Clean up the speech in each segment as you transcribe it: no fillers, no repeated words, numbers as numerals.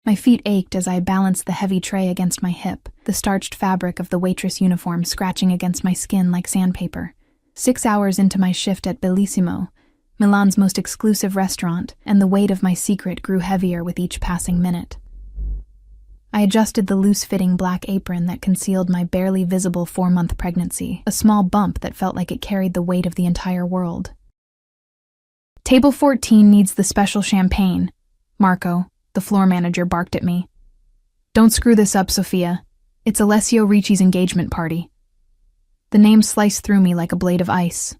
My feet ached as I balanced the heavy tray against my hip, the starched fabric of the waitress uniform scratching against my skin like sandpaper. 6 hours into my shift at Bellissimo, Milan's most exclusive restaurant, and the weight of my secret grew heavier with each passing minute. I adjusted the loose-fitting black apron that concealed my barely visible 4-month pregnancy, a small bump that felt like it carried the weight of the entire world. "Table 14 needs the special champagne," Marco, the floor manager, barked at me. "Don't screw this up, Sofia. It's Alessio Ricci's engagement party." The name sliced through me like a blade of ice.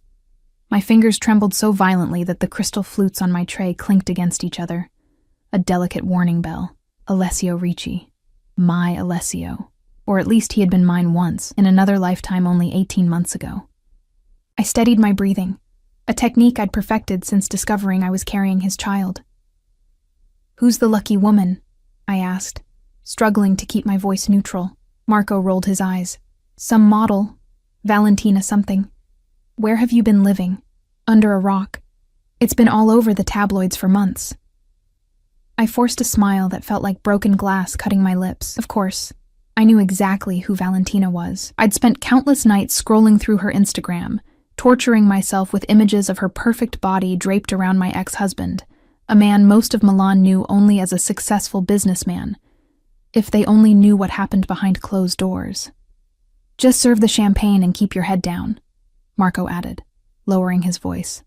My fingers trembled so violently that the crystal flutes on my tray clinked against each other. A delicate warning bell. Alessio Ricci. My Alessio. Or at least he had been mine once, in another lifetime only 18 months ago. I steadied my breathing, a technique I'd perfected since discovering I was carrying his child. "Who's the lucky woman?" I asked, struggling to keep my voice neutral. Marco rolled his eyes. "Some model. Valentina something. Where have you been living? Under a rock. It's been all over the tabloids for months." I forced a smile that felt like broken glass cutting my lips. Of course, I knew exactly who Valentina was. I'd spent countless nights scrolling through her Instagram, torturing myself with images of her perfect body draped around my ex-husband, a man most of Milan knew only as a successful businessman. If they only knew what happened behind closed doors. "Just serve the champagne and keep your head down," Marco added, lowering his voice.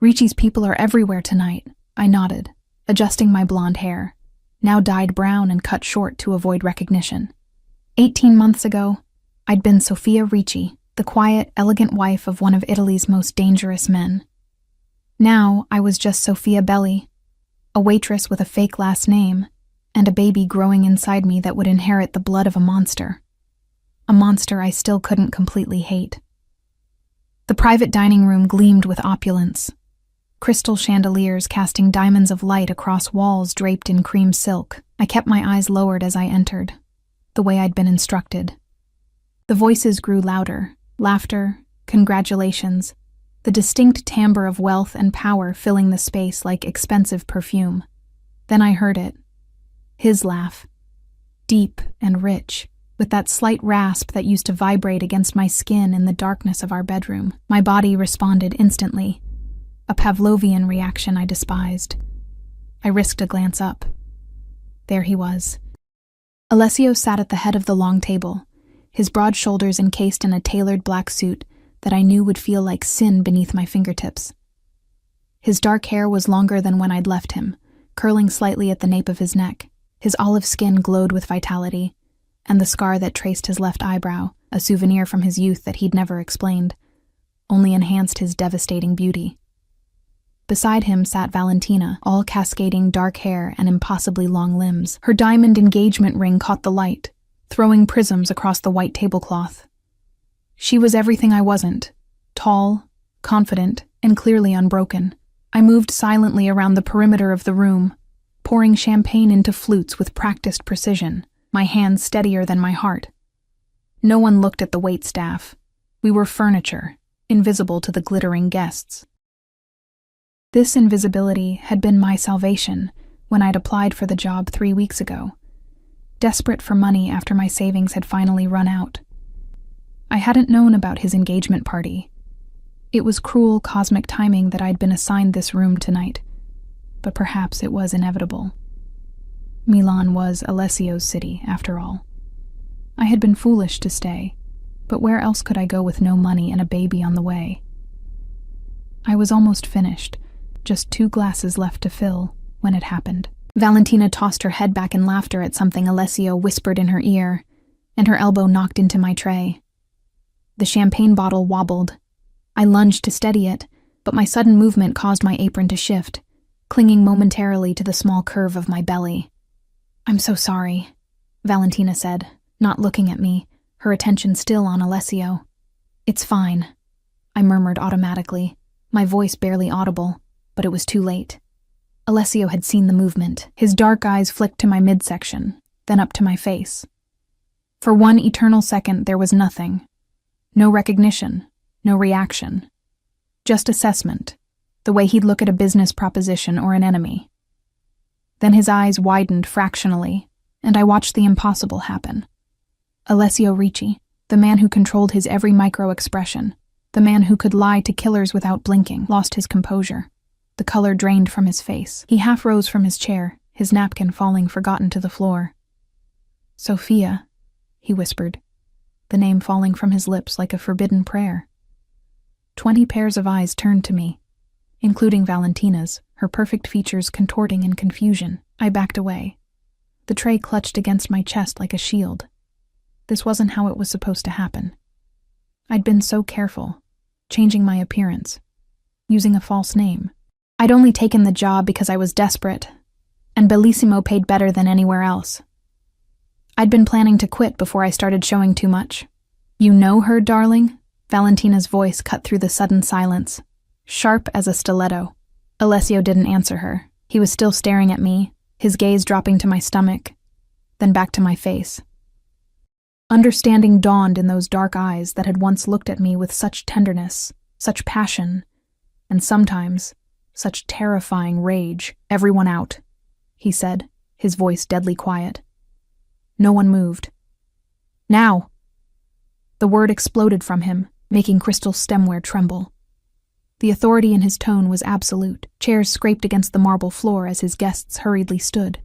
"Ricci's people are everywhere tonight," I nodded, adjusting my blonde hair, now dyed brown and cut short to avoid recognition. 18 months ago, I'd been Sofia Ricci, the quiet, elegant wife of one of Italy's most dangerous men. Now I was just Sofia Belli, a waitress with a fake last name, and a baby growing inside me that would inherit the blood of a monster. A monster I still couldn't completely hate. The private dining room gleamed with opulence. Crystal chandeliers casting diamonds of light across walls draped in cream silk. I kept my eyes lowered as I entered, the way I'd been instructed. The voices grew louder, laughter, congratulations, the distinct timbre of wealth and power filling the space like expensive perfume. Then I heard it. His laugh. Deep and rich, with that slight rasp that used to vibrate against my skin in the darkness of our bedroom. My body responded instantly. A Pavlovian reaction I despised. I risked a glance up. There he was. Alessio sat at the head of the long table, his broad shoulders encased in a tailored black suit that I knew would feel like sin beneath my fingertips. His dark hair was longer than when I'd left him, curling slightly at the nape of his neck. His olive skin glowed with vitality, and the scar that traced his left eyebrow, a souvenir from his youth that he'd never explained, only enhanced his devastating beauty. Beside him sat Valentina, all cascading dark hair and impossibly long limbs. Her diamond engagement ring caught the light, throwing prisms across the white tablecloth. She was everything I wasn't, tall, confident, and clearly unbroken. I moved silently around the perimeter of the room, pouring champagne into flutes with practiced precision, my hands steadier than my heart. No one looked at the waitstaff. We were furniture, invisible to the glittering guests. This invisibility had been my salvation when I'd applied for the job 3 weeks ago, desperate for money after my savings had finally run out. I hadn't known about his engagement party. It was cruel cosmic timing that I'd been assigned this room tonight, but perhaps it was inevitable. Milan was Alessio's city, after all. I had been foolish to stay, but where else could I go with no money and a baby on the way? I was almost finished, just 2 glasses left to fill, when it happened. Valentina tossed her head back in laughter at something Alessio whispered in her ear, and her elbow knocked into my tray. The champagne bottle wobbled. I lunged to steady it, but my sudden movement caused my apron to shift, clinging momentarily to the small curve of my belly. "I'm so sorry," Valentina said, not looking at me, her attention still on Alessio. "It's fine," I murmured automatically, my voice barely audible, but it was too late. Alessio had seen the movement. His dark eyes flicked to my midsection, then up to my face. For one eternal second, there was nothing. No recognition, no reaction. Just assessment, the way he'd look at a business proposition or an enemy. Then his eyes widened fractionally, and I watched the impossible happen. Alessio Ricci, the man who controlled his every micro-expression, the man who could lie to killers without blinking, lost his composure. The color drained from his face. He half rose from his chair, his napkin falling forgotten to the floor. "Sophia," he whispered, the name falling from his lips like a forbidden prayer. 20 pairs of eyes turned to me, including Valentina's, her perfect features contorting in confusion. I backed away. The tray clutched against my chest like a shield. This wasn't how it was supposed to happen. I'd been so careful, changing my appearance, using a false name. I'd only taken the job because I was desperate, and Bellissimo paid better than anywhere else. I'd been planning to quit before I started showing too much. "You know her, darling?" Valentina's voice cut through the sudden silence, sharp as a stiletto. Alessio didn't answer her. He was still staring at me, his gaze dropping to my stomach, then back to my face. Understanding dawned in those dark eyes that had once looked at me with such tenderness, such passion, and sometimes such terrifying rage. "Everyone out," he said, his voice deadly quiet. No one moved. "Now!" The word exploded from him, making crystal stemware tremble. The authority in his tone was absolute. Chairs scraped against the marble floor as his guests hurriedly stood.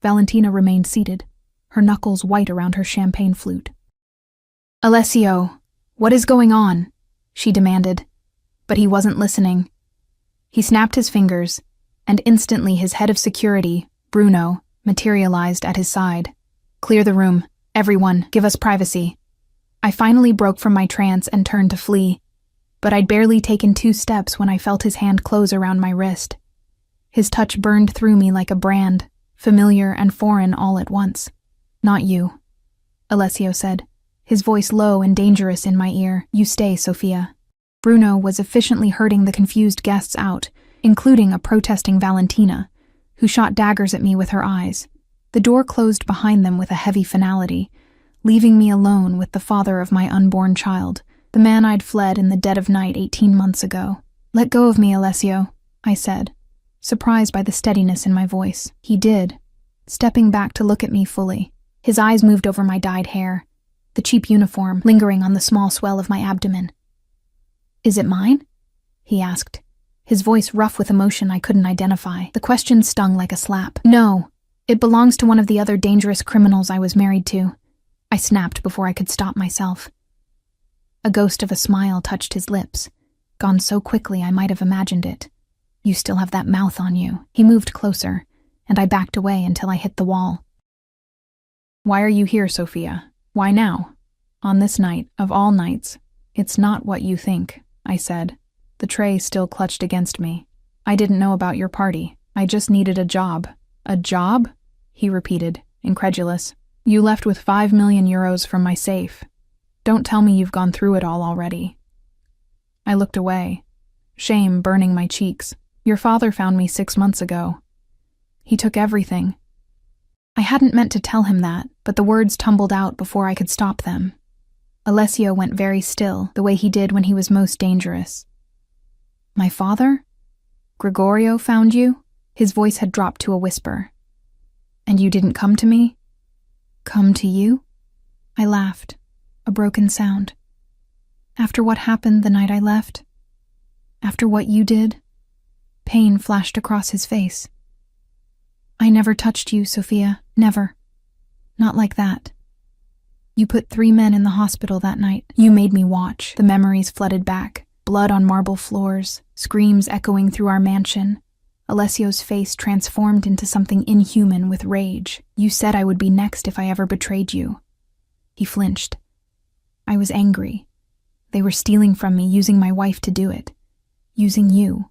Valentina remained seated, her knuckles white around her champagne flute. "Alessio, what is going on?" she demanded, but he wasn't listening. He snapped his fingers, and instantly his head of security, Bruno, materialized at his side. "Clear the room. Everyone, give us privacy." I finally broke from my trance and turned to flee, but I'd barely taken 2 steps when I felt his hand close around my wrist. His touch burned through me like a brand, familiar and foreign all at once. "Not you," Alessio said, his voice low and dangerous in my ear. "You stay, Sophia." Bruno was efficiently herding the confused guests out, including a protesting Valentina, who shot daggers at me with her eyes. The door closed behind them with a heavy finality, leaving me alone with the father of my unborn child, the man I'd fled in the dead of night 18 months ago. "Let go of me, Alessio," I said, surprised by the steadiness in my voice. He did, stepping back to look at me fully. His eyes moved over my dyed hair, the cheap uniform lingering on the small swell of my abdomen. "Is it mine?" he asked, his voice rough with emotion I couldn't identify. The question stung like a slap. "No, it belongs to one of the other dangerous criminals I was married to," I snapped before I could stop myself. A ghost of a smile touched his lips, gone so quickly I might have imagined it. "You still have that mouth on you." He moved closer, and I backed away until I hit the wall. "Why are you here, Sophia? Why now? On this night, of all nights, it's not what you think," I said, the tray still clutched against me. "I didn't know about your party. I just needed a job." "A job?" he repeated, incredulous. "You left with 5 million euros from my safe. Don't tell me you've gone through it all already." I looked away, shame burning my cheeks. "Your father found me 6 months ago. He took everything." I hadn't meant to tell him that, but the words tumbled out before I could stop them. Alessio went very still, the way he did when he was most dangerous. "My father? Gregorio found you?" His voice had dropped to a whisper. "And you didn't come to me?" "Come to you?" I laughed, a broken sound. "After what happened the night I left? After what you did?" Pain flashed across his face. "I never touched you, Sophia, never. Not like that. You put 3 men in the hospital that night. You made me watch." The memories flooded back, blood on marble floors, screams echoing through our mansion. Alessio's face transformed into something inhuman with rage. "You said I would be next if I ever betrayed you." He flinched. I was angry. They were stealing from me, using my wife to do it. Using you.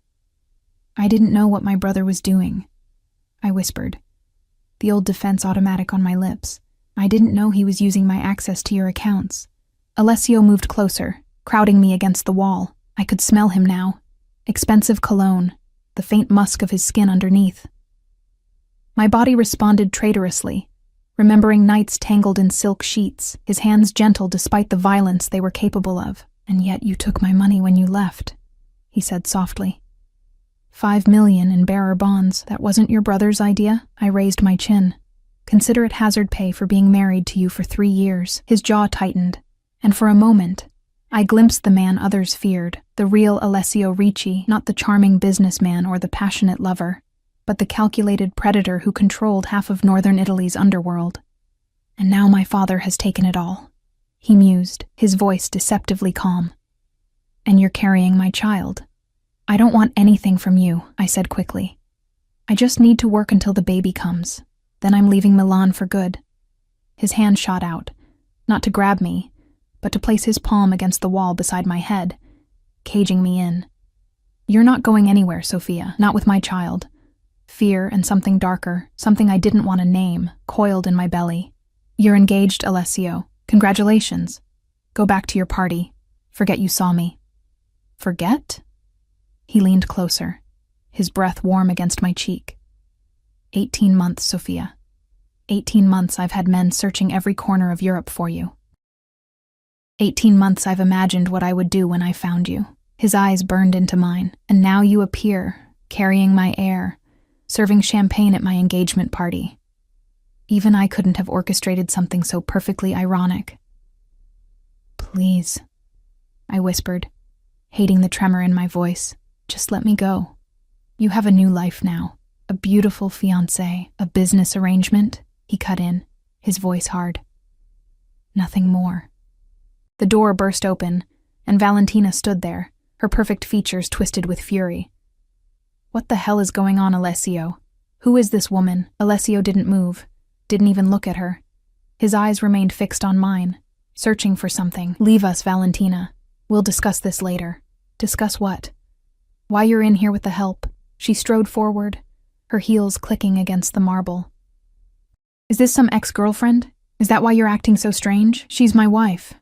I didn't know what my brother was doing, I whispered, the old defense automatic on my lips. "I didn't know he was using my access to your accounts." Alessio moved closer, crowding me against the wall. I could smell him now. Expensive cologne, the faint musk of his skin underneath. My body responded traitorously, remembering nights tangled in silk sheets, his hands gentle despite the violence they were capable of. "And yet you took my money when you left," he said softly. 5 million in bearer bonds. That wasn't your brother's idea? I raised my chin. Consider it hazard pay for being married to you for 3 years. His jaw tightened, and for a moment, I glimpsed the man others feared, the real Alessio Ricci, not the charming businessman or the passionate lover, but the calculated predator who controlled half of northern Italy's underworld. And now my father has taken it all. He mused, his voice deceptively calm. And you're carrying my child. I don't want anything from you, I said quickly. I just need to work until the baby comes. Then I'm leaving Milan for good. His hand shot out, not to grab me, but to place his palm against the wall beside my head, caging me in. You're not going anywhere, Sophia, not with my child. Fear and something darker, something I didn't want to name, coiled in my belly. You're engaged, Alessio. Congratulations. Go back to your party. Forget you saw me. Forget? He leaned closer, his breath warm against my cheek. 18 months, Sophia. 18 months I've had men searching every corner of Europe for you. 18 months I've imagined what I would do when I found you. His eyes burned into mine, and now you appear, carrying my heir, serving champagne at my engagement party. Even I couldn't have orchestrated something so perfectly ironic. Please, I whispered, hating the tremor in my voice. Just let me go. You have a new life now, a beautiful fiancé, a business arrangement, he cut in, his voice hard. Nothing more. The door burst open, and Valentina stood there, her perfect features twisted with fury. What the hell is going on, Alessio? Who is this woman? Alessio didn't move, didn't even look at her. His eyes remained fixed on mine, searching for something. Leave us, Valentina. We'll discuss this later. Discuss what? Why you're in here with the help. She strode forward, her heels clicking against the marble. Is this some ex-girlfriend? Is that why you're acting so strange? She's my wife,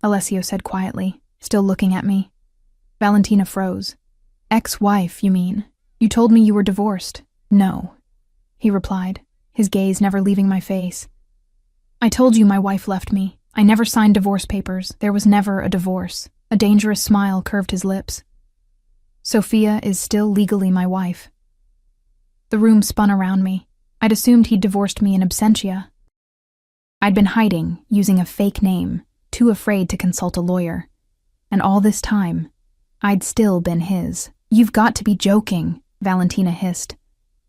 Alessio said quietly, still looking at me. Valentina froze. Ex-wife, you mean? You told me you were divorced. No, he replied, his gaze never leaving my face. I told you my wife left me. I never signed divorce papers. There was never a divorce. A dangerous smile curved his lips. Sophia is still legally my wife. The room spun around me. I'd assumed he'd divorced me in absentia. I'd been hiding, using a fake name, too afraid to consult a lawyer. And all this time, I'd still been his. You've got to be joking, Valentina hissed.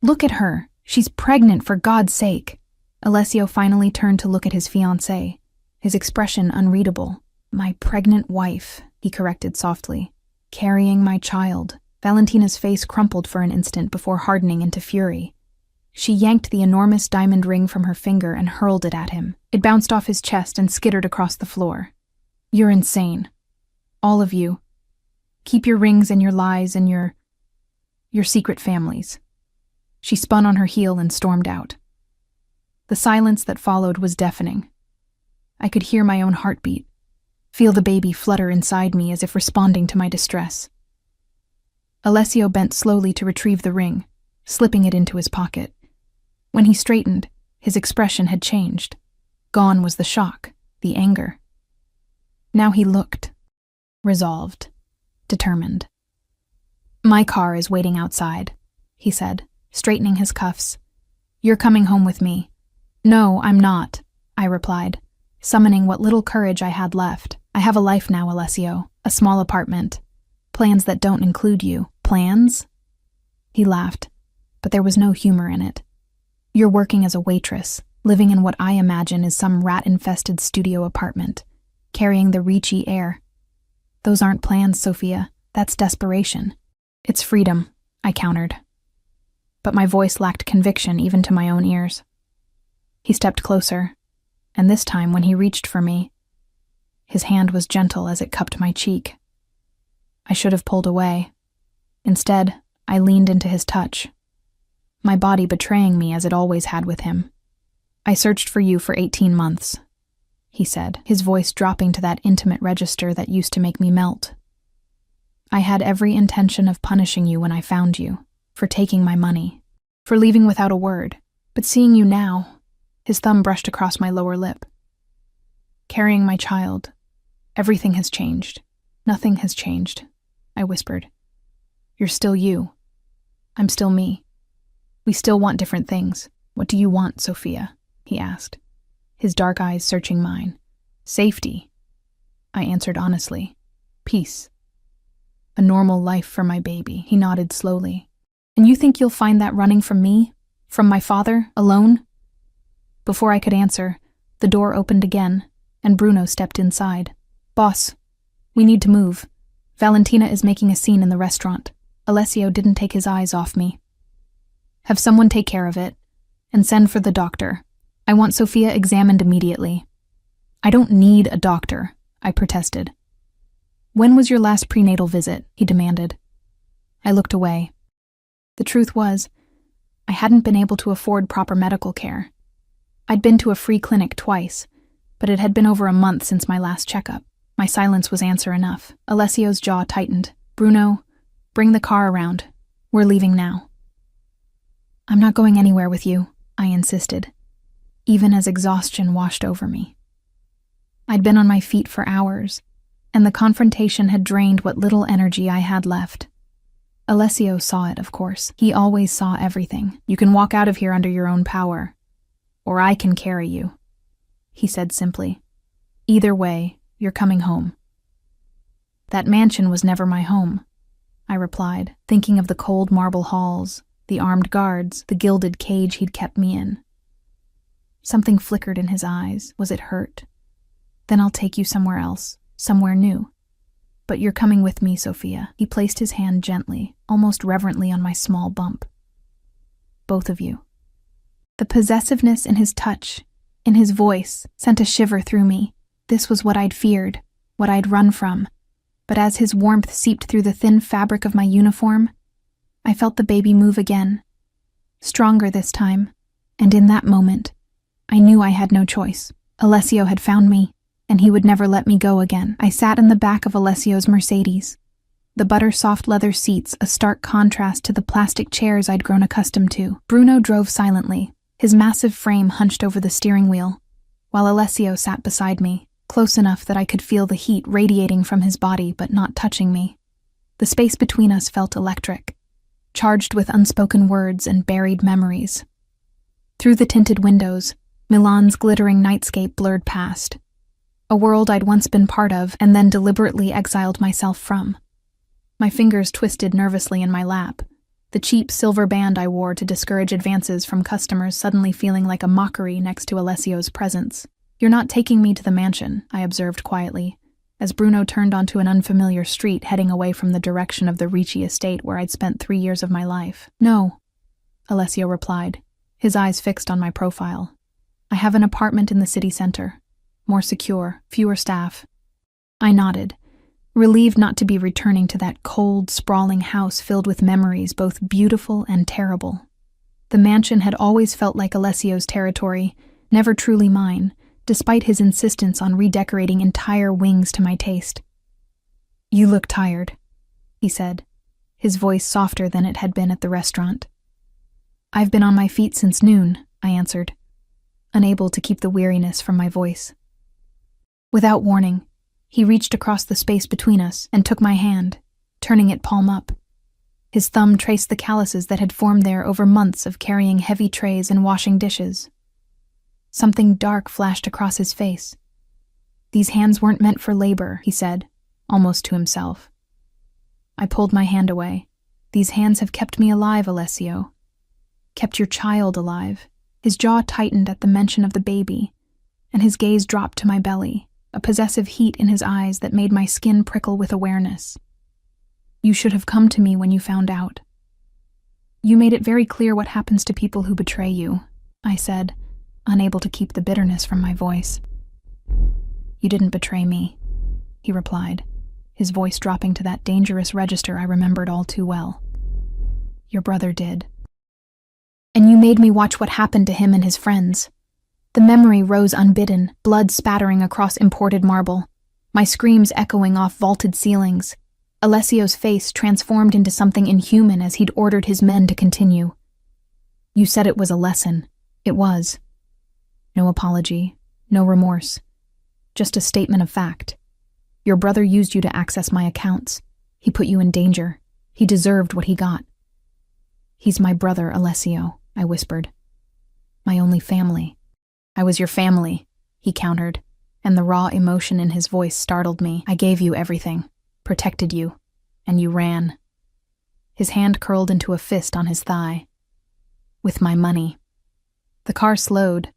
Look at her. She's pregnant, for God's sake. Alessio finally turned to look at his fiancée, his expression unreadable. My pregnant wife, he corrected softly. Carrying my child. Valentina's face crumpled for an instant before hardening into fury. She yanked the enormous diamond ring from her finger and hurled it at him. It bounced off his chest and skittered across the floor. You're insane. All of you. Keep your rings and your lies and your secret families. She spun on her heel and stormed out. The silence that followed was deafening. I could hear my own heartbeat, feel the baby flutter inside me as if responding to my distress. Alessio bent slowly to retrieve the ring, slipping it into his pocket. When he straightened, his expression had changed. Gone was the shock, the anger. Now he looked, resolved, determined. My car is waiting outside, he said, straightening his cuffs. You're coming home with me. No, I'm not, I replied, summoning what little courage I had left. I have a life now, Alessio, a small apartment. Plans that don't include you. Plans? He laughed, but there was no humor in it. You're working as a waitress, living in what I imagine is some rat-infested studio apartment, carrying the Ricci air. Those aren't plans, Sophia. That's desperation. It's freedom, I countered. But my voice lacked conviction even to my own ears. He stepped closer, and this time when he reached for me, his hand was gentle as it cupped my cheek. I should have pulled away. Instead, I leaned into his touch, my body betraying me as it always had with him. I searched for you for 18 months, he said, his voice dropping to that intimate register that used to make me melt. I had every intention of punishing you when I found you, for taking my money, for leaving without a word, but seeing you now, his thumb brushed across my lower lip. Carrying my child, everything has changed. Nothing has changed, I whispered. You're still you. I'm still me. We still want different things. What do you want, Sophia? He asked, his dark eyes searching mine. Safety, I answered honestly. Peace. A normal life for my baby. He nodded slowly. And you think you'll find that running from me? From my father, alone? Before I could answer, the door opened again, and Bruno stepped inside. Boss, we need to move. Valentina is making a scene in the restaurant. Alessio didn't take his eyes off me. Have someone take care of it, and send for the doctor. I want Sophia examined immediately. I don't need a doctor, I protested. When was your last prenatal visit? He demanded. I looked away. The truth was, I hadn't been able to afford proper medical care. I'd been to a free clinic twice, but it had been over a month since my last checkup. My silence was answer enough. Alessio's jaw tightened. Bruno, bring the car around. We're leaving now. I'm not going anywhere with you, I insisted, even as exhaustion washed over me. I'd been on my feet for hours, and the confrontation had drained what little energy I had left. Alessio saw it, of course. He always saw everything. You can walk out of here under your own power, or I can carry you, he said simply. Either way, you're coming home. That mansion was never my home, I replied, thinking of the cold marble halls, the armed guards, the gilded cage he'd kept me in. Something flickered in his eyes. Was it hurt? Then I'll take you somewhere else, somewhere new. But you're coming with me, Sophia. He placed his hand gently, almost reverently on my small bump. Both of you. The possessiveness in his touch, in his voice, sent a shiver through me. This was what I'd feared, what I'd run from. But as his warmth seeped through the thin fabric of my uniform, I felt the baby move again. Stronger this time, and in that moment, I knew I had no choice. Alessio had found me, and he would never let me go again. I sat in the back of Alessio's Mercedes. The butter-soft leather seats, a stark contrast to the plastic chairs I'd grown accustomed to. Bruno drove silently, his massive frame hunched over the steering wheel, while Alessio sat beside me, close enough that I could feel the heat radiating from his body but not touching me. The space between us felt electric, charged with unspoken words and buried memories. Through the tinted windows, Milan's glittering nightscape blurred past. A world I'd once been part of and then deliberately exiled myself from. My fingers twisted nervously in my lap, the cheap silver band I wore to discourage advances from customers suddenly feeling like a mockery next to Alessio's presence. You're not taking me to the mansion, I observed quietly, as Bruno turned onto an unfamiliar street heading away from the direction of the Ricci estate where I'd spent 3 years of my life. No, Alessio replied, his eyes fixed on my profile. I have an apartment in the city center. More secure, fewer staff. I nodded, relieved not to be returning to that cold, sprawling house filled with memories both beautiful and terrible. The mansion had always felt like Alessio's territory, never truly mine, despite his insistence on redecorating entire wings to my taste. You look tired, he said, his voice softer than it had been at the restaurant. I've been on my feet since noon, I answered, unable to keep the weariness from my voice. Without warning, he reached across the space between us and took my hand, turning it palm up. His thumb traced the calluses that had formed there over months of carrying heavy trays and washing dishes. Something dark flashed across his face. These hands weren't meant for labor, he said, almost to himself. I pulled my hand away. These hands have kept me alive, Alessio. Kept your child alive. His jaw tightened at the mention of the baby, and his gaze dropped to my belly, a possessive heat in his eyes that made my skin prickle with awareness. You should have come to me when you found out. You made it very clear what happens to people who betray you, I said, unable to keep the bitterness from my voice. You didn't betray me, he replied, his voice dropping to that dangerous register I remembered all too well. Your brother did. And you made me watch what happened to him and his friends. The memory rose unbidden, blood spattering across imported marble, my screams echoing off vaulted ceilings. Alessio's face transformed into something inhuman as he'd ordered his men to continue. You said it was a lesson. It was. No apology, no remorse. Just a statement of fact. Your brother used you to access my accounts. He put you in danger. He deserved what he got. "He's my brother, Alessio," I whispered. "My only family." "I was your family," he countered, and the raw emotion in his voice startled me. "I gave you everything, protected you, and you ran." His hand curled into a fist on his thigh. "With my money." The car slowed,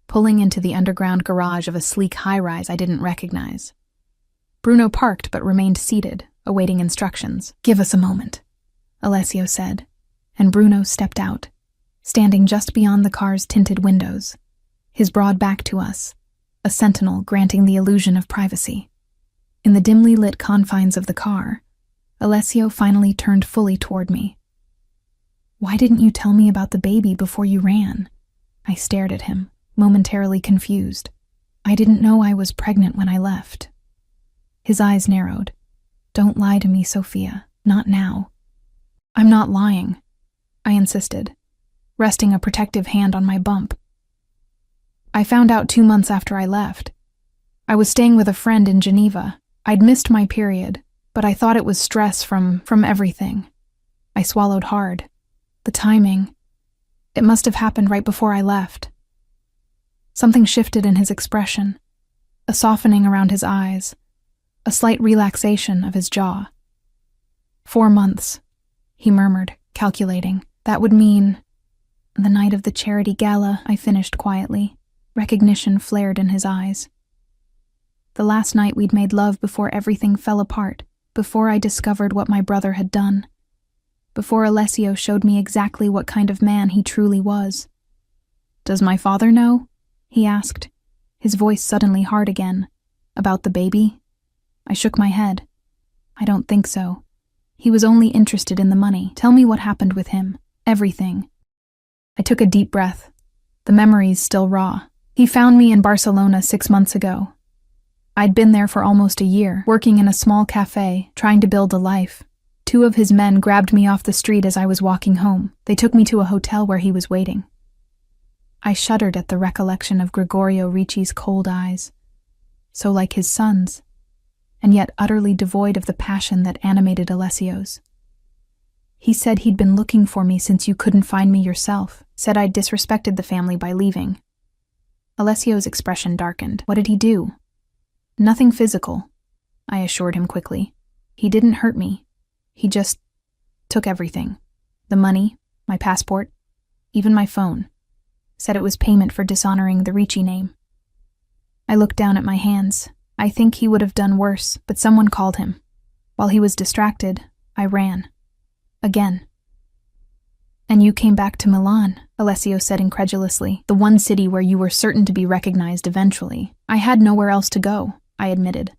pulling into the underground garage of a sleek high-rise I didn't recognize. Bruno parked but remained seated, awaiting instructions. "Give us a moment," Alessio said, and Bruno stepped out, standing just beyond the car's tinted windows, his broad back to us, a sentinel granting the illusion of privacy. In the dimly lit confines of the car, Alessio finally turned fully toward me. "Why didn't you tell me about the baby before you ran?" I stared at him, momentarily confused. "I didn't know I was pregnant when I left." His eyes narrowed. "Don't lie to me, Sophia. Not now." "I'm not lying," I insisted, resting a protective hand on my bump. "I found out 2 months after I left. I was staying with a friend in Geneva. I'd missed my period, but I thought it was stress from everything." I swallowed hard. The timing. It must have happened right before I left. Something shifted in his expression, a softening around his eyes, a slight relaxation of his jaw. 4 months, he murmured, calculating. "That would mean—" "The night of the charity gala," I finished quietly. Recognition flared in his eyes. "The last night we'd made love before everything fell apart, before I discovered what my brother had done. Before Alessio showed me exactly what kind of man he truly was." "Does my father know?" he asked, his voice suddenly hard again. "About the baby?" I shook my head. "I don't think so. He was only interested in the money. Tell me what happened with him. Everything." I took a deep breath, the memories still raw. "He found me in Barcelona 6 months ago. I'd been there for almost a year, working in a small cafe, trying to build a life. 2 of his men grabbed me off the street as I was walking home. They took me to a hotel where he was waiting." I shuddered at the recollection of Gregorio Ricci's cold eyes, so like his son's, and yet utterly devoid of the passion that animated Alessio's. "He said he'd been looking for me since you couldn't find me yourself, said I'd disrespected the family by leaving." Alessio's expression darkened. "What did he do?" "Nothing physical," I assured him quickly. "He didn't hurt me. He just took everything. The money, my passport, even my phone. Said it was payment for dishonoring the Ricci name." I looked down at my hands. I think he would have done worse, but someone called him. While he was distracted, I ran. Again. "And you came back to Milan," Alessio said incredulously, "the one city where you were certain to be recognized eventually." "I had nowhere else to go," I admitted.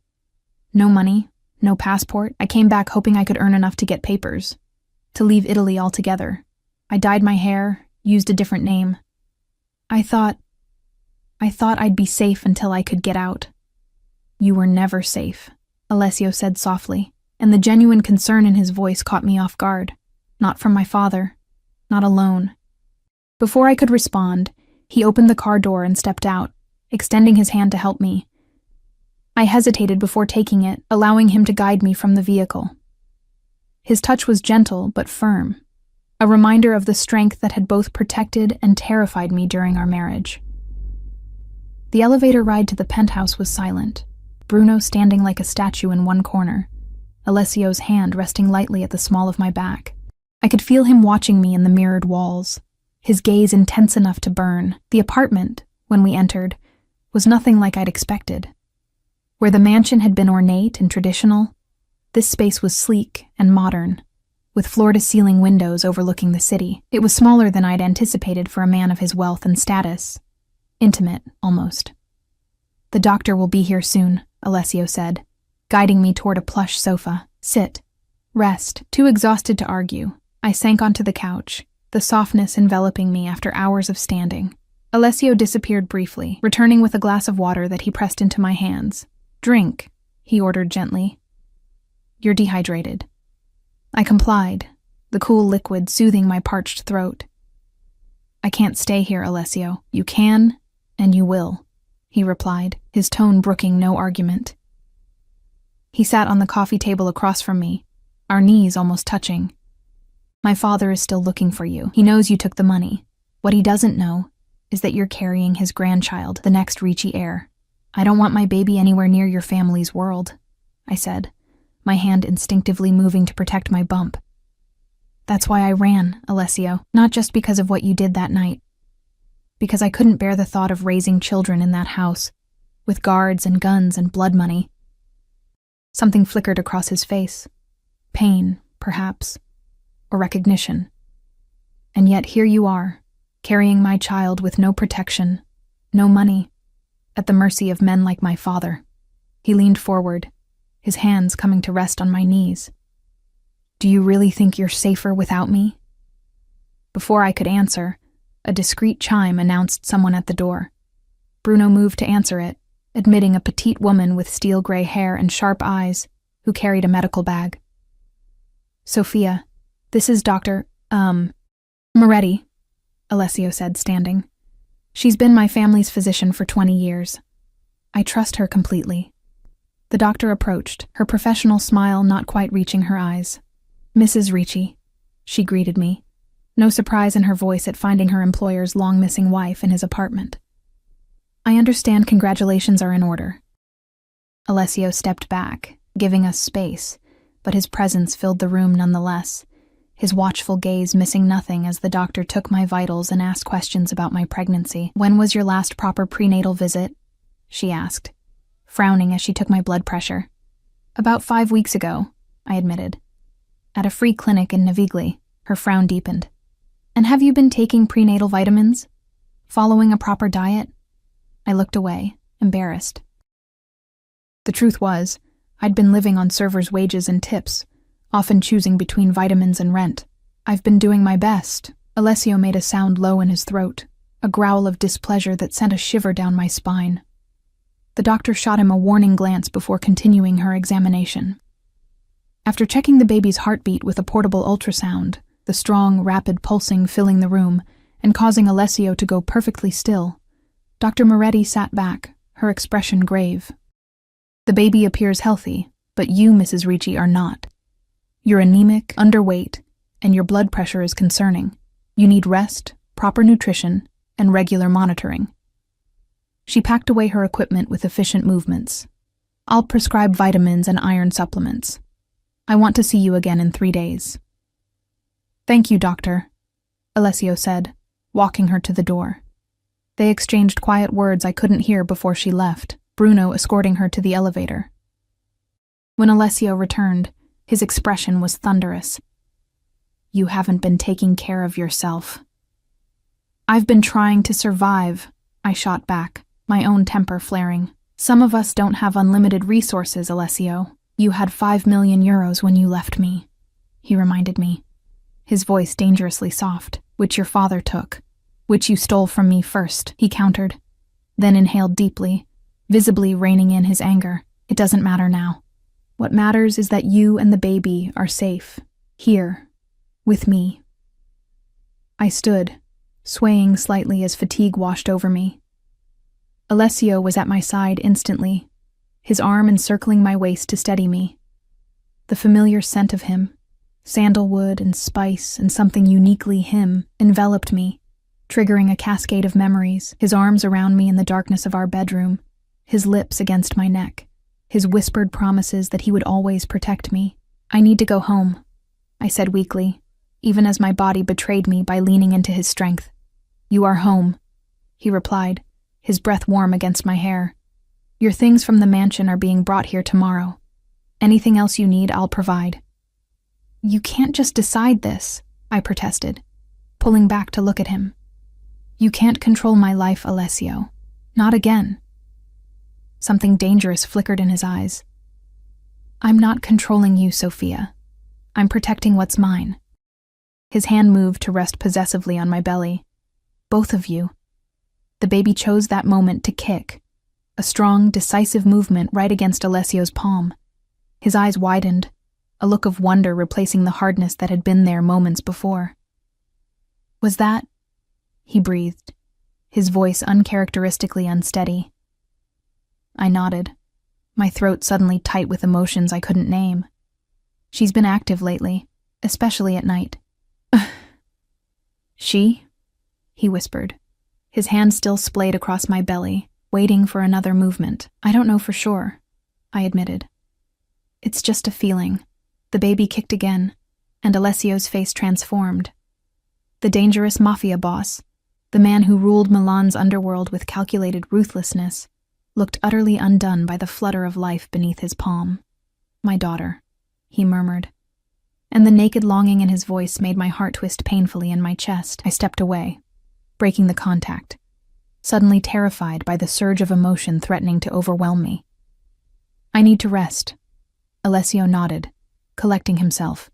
"No money, no passport. I came back hoping I could earn enough to get papers, to leave Italy altogether. I dyed my hair, used a different name. I thought I'd be safe until I could get out." "You were never safe," Alessio said softly, and the genuine concern in his voice caught me off guard. "Not from my father. Not alone." Before I could respond, he opened the car door and stepped out, extending his hand to help me. I hesitated before taking it, allowing him to guide me from the vehicle. His touch was gentle but firm, a reminder of the strength that had both protected and terrified me during our marriage. The elevator ride to the penthouse was silent, Bruno standing like a statue in one corner, Alessio's hand resting lightly at the small of my back. I could feel him watching me in the mirrored walls, his gaze intense enough to burn. The apartment, when we entered, was nothing like I'd expected. Where the mansion had been ornate and traditional, this space was sleek and modern, with floor-to-ceiling windows overlooking the city. It was smaller than I'd anticipated for a man of his wealth and status. Intimate, almost. "The doctor will be here soon," Alessio said, guiding me toward a plush sofa. "Sit. Rest." Too exhausted to argue, I sank onto the couch, the softness enveloping me after hours of standing. Alessio disappeared briefly, returning with a glass of water that he pressed into my hands. "Drink," he ordered gently. "You're dehydrated." I complied, the cool liquid soothing my parched throat. "I can't stay here, Alessio. You can, and you will," he replied, his tone brooking no argument. He sat on the coffee table across from me, our knees almost touching. My father is still looking for you. He knows you took the money. What he doesn't know is that you're carrying his grandchild, the next Ricci heir. I don't want my baby anywhere near your family's world, I said, my hand instinctively moving to protect my bump. That's why I ran, Alessio, not just because of what you did that night. Because I couldn't bear the thought of raising children in that house, with guards and guns and blood money. Something flickered across his face. Pain, perhaps, or recognition. And yet here you are, carrying my child with no protection, no money, at the mercy of men like my father. He leaned forward, his hands coming to rest on my knees. Do you really think you're safer without me? Before I could answer, a discreet chime announced someone at the door. Bruno moved to answer it, admitting a petite woman with steel-gray hair and sharp eyes who carried a medical bag. Sophia, this is Dr. Moretti, Alessio said, standing. She's been my family's physician for 20 years. I trust her completely. The doctor approached, her professional smile not quite reaching her eyes. Mrs. Ricci, she greeted me, no surprise in her voice at finding her employer's long-missing wife in his apartment. I understand congratulations are in order. Alessio stepped back, giving us space, but his presence filled the room nonetheless, his watchful gaze missing nothing as the doctor took my vitals and asked questions about my pregnancy. When was your last proper prenatal visit? She asked, frowning as she took my blood pressure. About 5 weeks ago, I admitted. At a free clinic in Navigli, her frown deepened. And have you been taking prenatal vitamins? Following a proper diet? I looked away, embarrassed. The truth was, I'd been living on servers' wages and tips, often choosing between vitamins and rent. I've been doing my best. Alessio made a sound low in his throat, a growl of displeasure that sent a shiver down my spine. The doctor shot him a warning glance before continuing her examination. After checking the baby's heartbeat with a portable ultrasound, the strong, rapid pulsing filling the room and causing Alessio to go perfectly still, Dr. Moretti sat back, her expression grave. The baby appears healthy, but you, Mrs. Ricci, are not. You're anemic, underweight, and your blood pressure is concerning. You need rest, proper nutrition, and regular monitoring. She packed away her equipment with efficient movements. I'll prescribe vitamins and iron supplements. I want to see you again in 3 days. Thank you, doctor, Alessio said, walking her to the door. They exchanged quiet words I couldn't hear before she left, Bruno escorting her to the elevator. When Alessio returned, his expression was thunderous. You haven't been taking care of yourself. I've been trying to survive, I shot back, my own temper flaring. Some of us don't have unlimited resources, Alessio. You had 5 million euros when you left me, he reminded me, his voice dangerously soft, which your father took. Which you stole from me first, he countered, then inhaled deeply, visibly reining in his anger. It doesn't matter now. What matters is that you and the baby are safe, here, with me. I stood, swaying slightly as fatigue washed over me. Alessio was at my side instantly, his arm encircling my waist to steady me. The familiar scent of him, sandalwood and spice and something uniquely him, enveloped me, triggering a cascade of memories, his arms around me in the darkness of our bedroom, his lips against my neck, his whispered promises that he would always protect me. I need to go home, I said weakly, even as my body betrayed me by leaning into his strength. You are home, he replied, his breath warm against my hair. Your things from the mansion are being brought here tomorrow. Anything else you need, I'll provide. You can't just decide this, I protested, pulling back to look at him. You can't control my life, Alessio. Not again. Something dangerous flickered in his eyes. I'm not controlling you, Sophia. I'm protecting what's mine. His hand moved to rest possessively on my belly. Both of you. The baby chose that moment to kick, a strong, decisive movement right against Alessio's palm. His eyes widened, a look of wonder replacing the hardness that had been there moments before. Was that? He breathed, his voice uncharacteristically unsteady. I nodded, my throat suddenly tight with emotions I couldn't name. She's been active lately, especially at night. She? He whispered, his hand still splayed across my belly, waiting for another movement. I don't know for sure, I admitted. It's just a feeling. The baby kicked again, and Alessio's face transformed. The dangerous Mafia boss, the man who ruled Milan's underworld with calculated ruthlessness, looked utterly undone by the flutter of life beneath his palm. My daughter, he murmured, and the naked longing in his voice made my heart twist painfully in my chest. I stepped away, breaking the contact, suddenly terrified by the surge of emotion threatening to overwhelm me. I need to rest. Alessio nodded, collecting himself.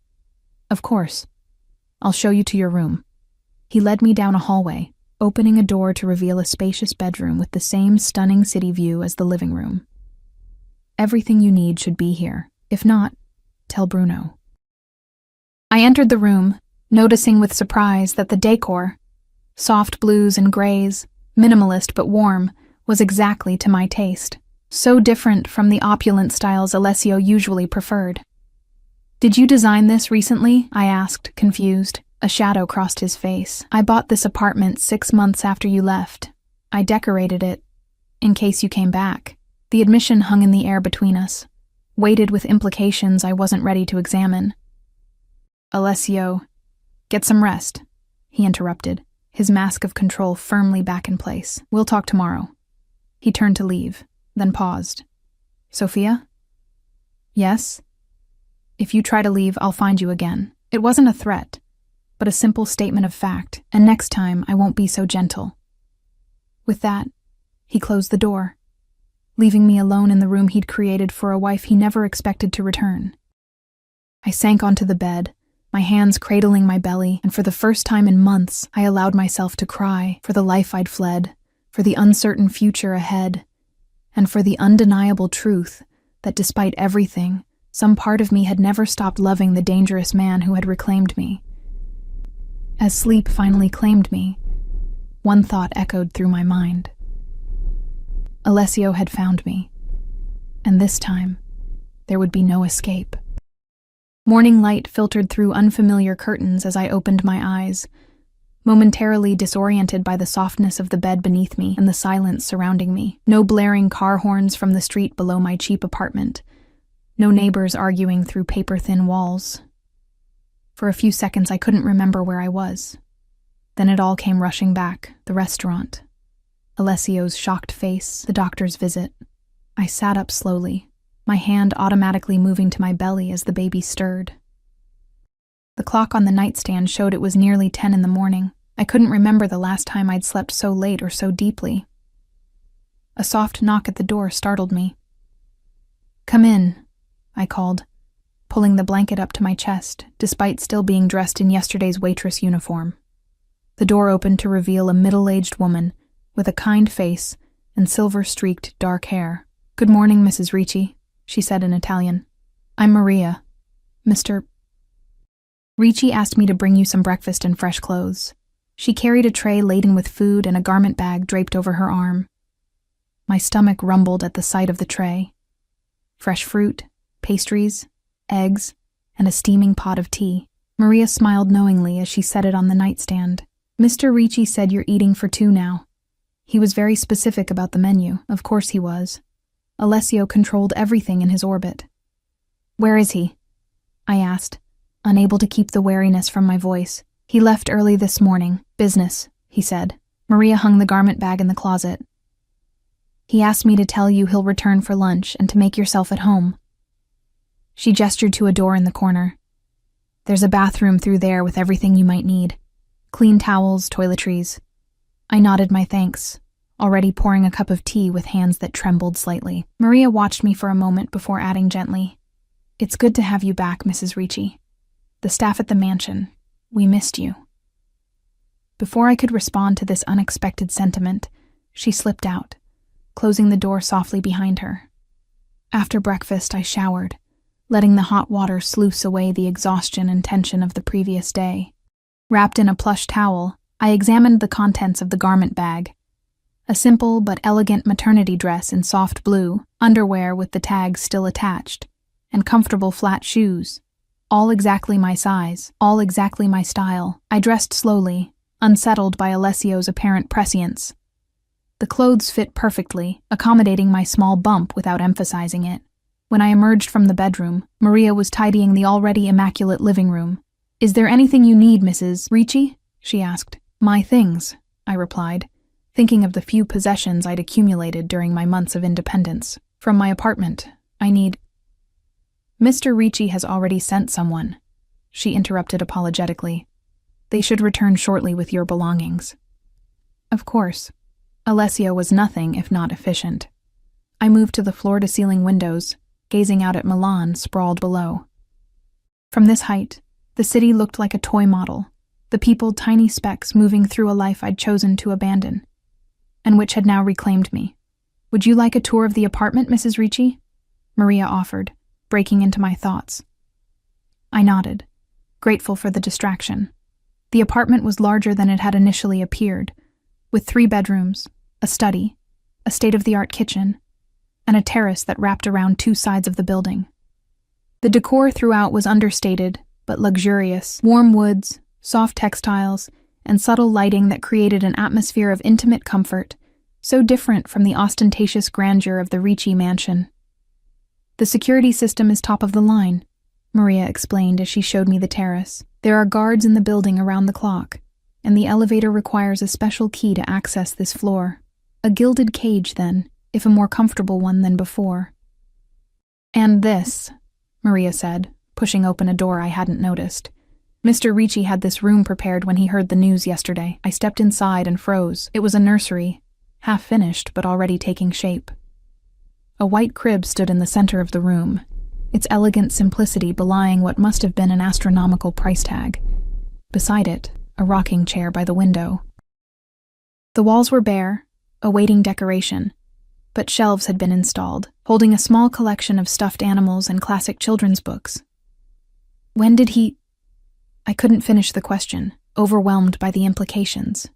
Of course. I'll show you to your room. He led me down a hallway, opening a door to reveal a spacious bedroom with the same stunning city view as the living room. Everything you need should be here. If not, tell Bruno. I entered the room, noticing with surprise that the decor, soft blues and grays, minimalist but warm, was exactly to my taste, so different from the opulent styles Alessio usually preferred. Did you design this recently? I asked, confused. A shadow crossed his face. I bought this apartment 6 months after you left. I decorated it, in case you came back. The admission hung in the air between us, weighted with implications I wasn't ready to examine. Alessio, get some rest, he interrupted, his mask of control firmly back in place. We'll talk tomorrow. He turned to leave, then paused. Sophia? Yes? If you try to leave, I'll find you again. It wasn't a threat, but a simple statement of fact, and next time I won't be so gentle. With that, he closed the door, leaving me alone in the room he'd created for a wife he never expected to return. I sank onto the bed, my hands cradling my belly, and for the first time in months, I allowed myself to cry for the life I'd fled, for the uncertain future ahead, and for the undeniable truth that despite everything, some part of me had never stopped loving the dangerous man who had reclaimed me. As sleep finally claimed me, one thought echoed through my mind. Alessio had found me, and this time, there would be no escape. Morning light filtered through unfamiliar curtains as I opened my eyes, momentarily disoriented by the softness of the bed beneath me and the silence surrounding me. No blaring car horns from the street below my cheap apartment. No neighbors arguing through paper-thin walls. For a few seconds I couldn't remember where I was. Then it all came rushing back, the restaurant. Alessio's shocked face, the doctor's visit. I sat up slowly, my hand automatically moving to my belly as the baby stirred. The clock on the nightstand showed it was nearly 10 in the morning. I couldn't remember the last time I'd slept so late or so deeply. A soft knock at the door startled me. Come in, I called, pulling the blanket up to my chest, despite still being dressed in yesterday's waitress uniform. The door opened to reveal a middle-aged woman with a kind face and silver-streaked dark hair. Good morning, Mrs. Ricci, she said in Italian. I'm Maria. Mr. Ricci asked me to bring you some breakfast and fresh clothes. She carried a tray laden with food and a garment bag draped over her arm. My stomach rumbled at the sight of the tray. Fresh fruit, pastries, eggs, and a steaming pot of tea. Maria smiled knowingly as she set it on the nightstand. Mr. Ricci said you're eating for 2 now. He was very specific about the menu. Of course he was. Alessio controlled everything in his orbit. Where is he? I asked, unable to keep the wariness from my voice. He left early this morning. Business, he said. Maria hung the garment bag in the closet. He asked me to tell you he'll return for lunch and to make yourself at home. She gestured to a door in the corner. There's a bathroom through there with everything you might need. Clean towels, toiletries. I nodded my thanks, already pouring a cup of tea with hands that trembled slightly. Maria watched me for a moment before adding gently, It's good to have you back, Mrs. Ricci. The staff at the mansion, we missed you. Before I could respond to this unexpected sentiment, she slipped out, closing the door softly behind her. After breakfast, I showered, letting the hot water sluice away the exhaustion and tension of the previous day. Wrapped in a plush towel, I examined the contents of the garment bag. A simple but elegant maternity dress in soft blue, underwear with the tags still attached, and comfortable flat shoes. All exactly my size, all exactly my style. I dressed slowly, unsettled by Alessio's apparent prescience. The clothes fit perfectly, accommodating my small bump without emphasizing it. When I emerged from the bedroom, Maria was tidying the already immaculate living room. "Is there anything you need, Mrs. Ricci?" she asked. "My things," I replied, thinking of the few possessions I'd accumulated during my months of independence. "From my apartment. I need—" "Mr. Ricci has already sent someone," she interrupted apologetically. "They should return shortly with your belongings." Of course. Alessio was nothing if not efficient. I moved to the floor-to-ceiling windows, gazing out at Milan sprawled below. From this height, the city looked like a toy model, the people tiny specks moving through a life I'd chosen to abandon, and which had now reclaimed me. "Would you like a tour of the apartment, Mrs. Ricci?" Maria offered, breaking into my thoughts. I nodded, grateful for the distraction. The apartment was larger than it had initially appeared, with 3 bedrooms, a study, a state-of-the-art kitchen, and a terrace that wrapped around 2 sides of the building. The decor throughout was understated, but luxurious: warm woods, soft textiles, and subtle lighting that created an atmosphere of intimate comfort, so different from the ostentatious grandeur of the Ricci mansion. "The security system is top of the line," Maria explained as she showed me the terrace. "There are guards in the building around the clock, and the elevator requires a special key to access this floor. A gilded cage, then, if a more comfortable one than before." "And this," Maria said, pushing open a door I hadn't noticed. "Mr. Ricci had this room prepared when he heard the news yesterday." I stepped inside and froze. It was a nursery, half-finished but already taking shape. A white crib stood in the center of the room, its elegant simplicity belying what must have been an astronomical price tag. Beside it, a rocking chair by the window. The walls were bare, awaiting decoration, but shelves had been installed, holding a small collection of stuffed animals and classic children's books. "When did he—" I couldn't finish the question, overwhelmed by the implications.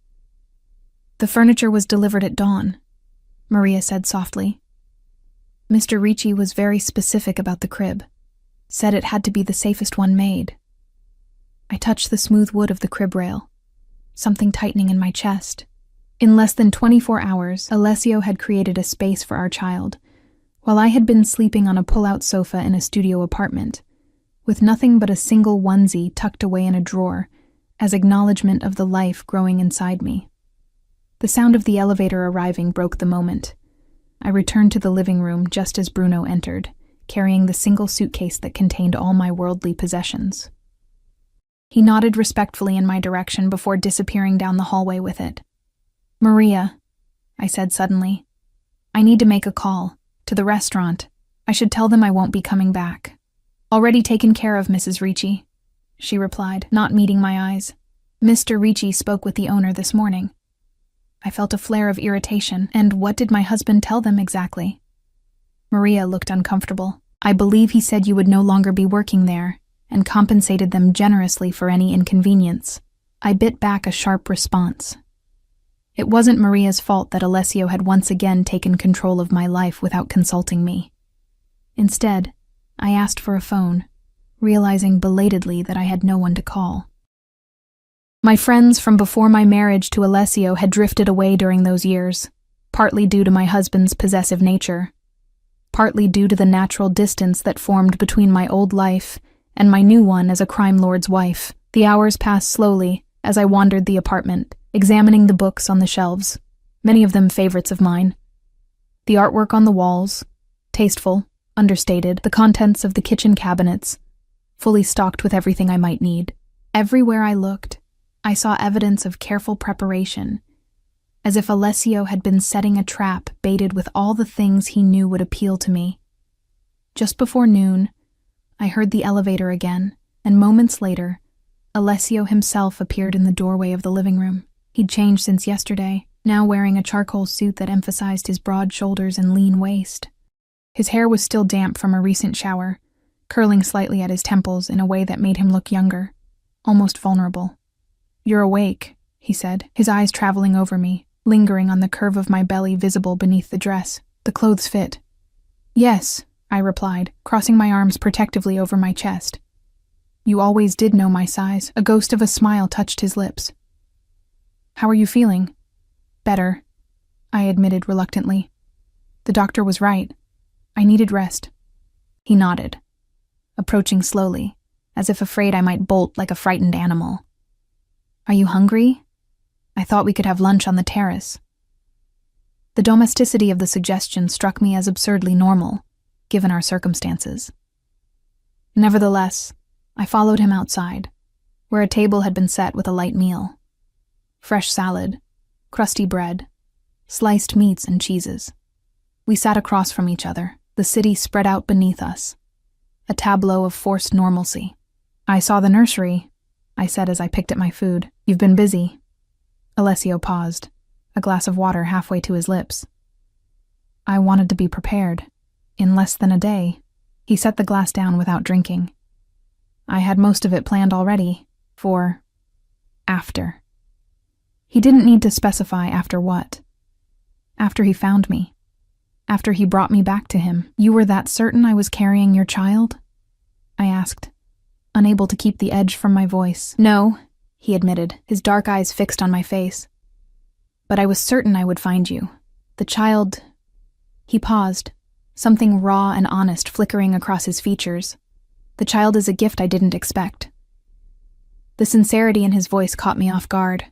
"The furniture was delivered at dawn," Maria said softly. "Mr. Ricci was very specific about the crib, said it had to be the safest one made." I touched the smooth wood of the crib rail, something tightening in my chest. In less than 24 hours, Alessio had created a space for our child, while I had been sleeping on a pull-out sofa in a studio apartment, with nothing but a single onesie tucked away in a drawer, as acknowledgement of the life growing inside me. The sound of the elevator arriving broke the moment. I returned to the living room just as Bruno entered, carrying the single suitcase that contained all my worldly possessions. He nodded respectfully in my direction before disappearing down the hallway with it. "Maria," I said suddenly, "I need to make a call. To the restaurant. I should tell them I won't be coming back." "Already taken care of, Mrs. Ricci," she replied, not meeting my eyes. "Mr. Ricci spoke with the owner this morning." I felt a flare of irritation. "And what did my husband tell them exactly?" Maria looked uncomfortable. "I believe he said you would no longer be working there, and compensated them generously for any inconvenience." I bit back a sharp response. It wasn't Maria's fault that Alessio had once again taken control of my life without consulting me. Instead, I asked for a phone, realizing belatedly that I had no one to call. My friends from before my marriage to Alessio had drifted away during those years, partly due to my husband's possessive nature, partly due to the natural distance that formed between my old life and my new one as a crime lord's wife. The hours passed slowly as I wandered the apartment, examining the books on the shelves, many of them favorites of mine. The artwork on the walls, tasteful, understated, the contents of the kitchen cabinets, fully stocked with everything I might need. Everywhere I looked, I saw evidence of careful preparation, as if Alessio had been setting a trap baited with all the things he knew would appeal to me. Just before noon, I heard the elevator again, and moments later, Alessio himself appeared in the doorway of the living room. He'd changed since yesterday, now wearing a charcoal suit that emphasized his broad shoulders and lean waist. His hair was still damp from a recent shower, curling slightly at his temples in a way that made him look younger, almost vulnerable. "You're awake," he said, his eyes traveling over me, lingering on the curve of my belly visible beneath the dress. "The clothes fit." "Yes," I replied, crossing my arms protectively over my chest. "You always did know my size." A ghost of a smile touched his lips. How are you feeling? Better, I admitted reluctantly. The doctor was right. I needed rest. He nodded, approaching slowly, as if afraid I might bolt like a frightened animal. Are you hungry? I thought we could have lunch on the terrace. The domesticity of the suggestion struck me as absurdly normal, given our circumstances. Nevertheless, I followed him outside, where a table had been set with a light meal. Fresh salad, crusty bread, sliced meats and cheeses. We sat across from each other, the city spread out beneath us, a tableau of forced normalcy. I saw the nursery, I said as I picked at my food. You've been busy. Alessio paused, a glass of water halfway to his lips. I wanted to be prepared. In less than a day, he set the glass down without drinking. I had most of it planned already, for after. He didn't need to specify after what. After he found me. After he brought me back to him. You were that certain I was carrying your child? I asked, unable to keep the edge from my voice. No, he admitted, his dark eyes fixed on my face. But I was certain I would find you. The child... He paused, something raw and honest flickering across his features. The child is a gift I didn't expect. The sincerity in his voice caught me off guard.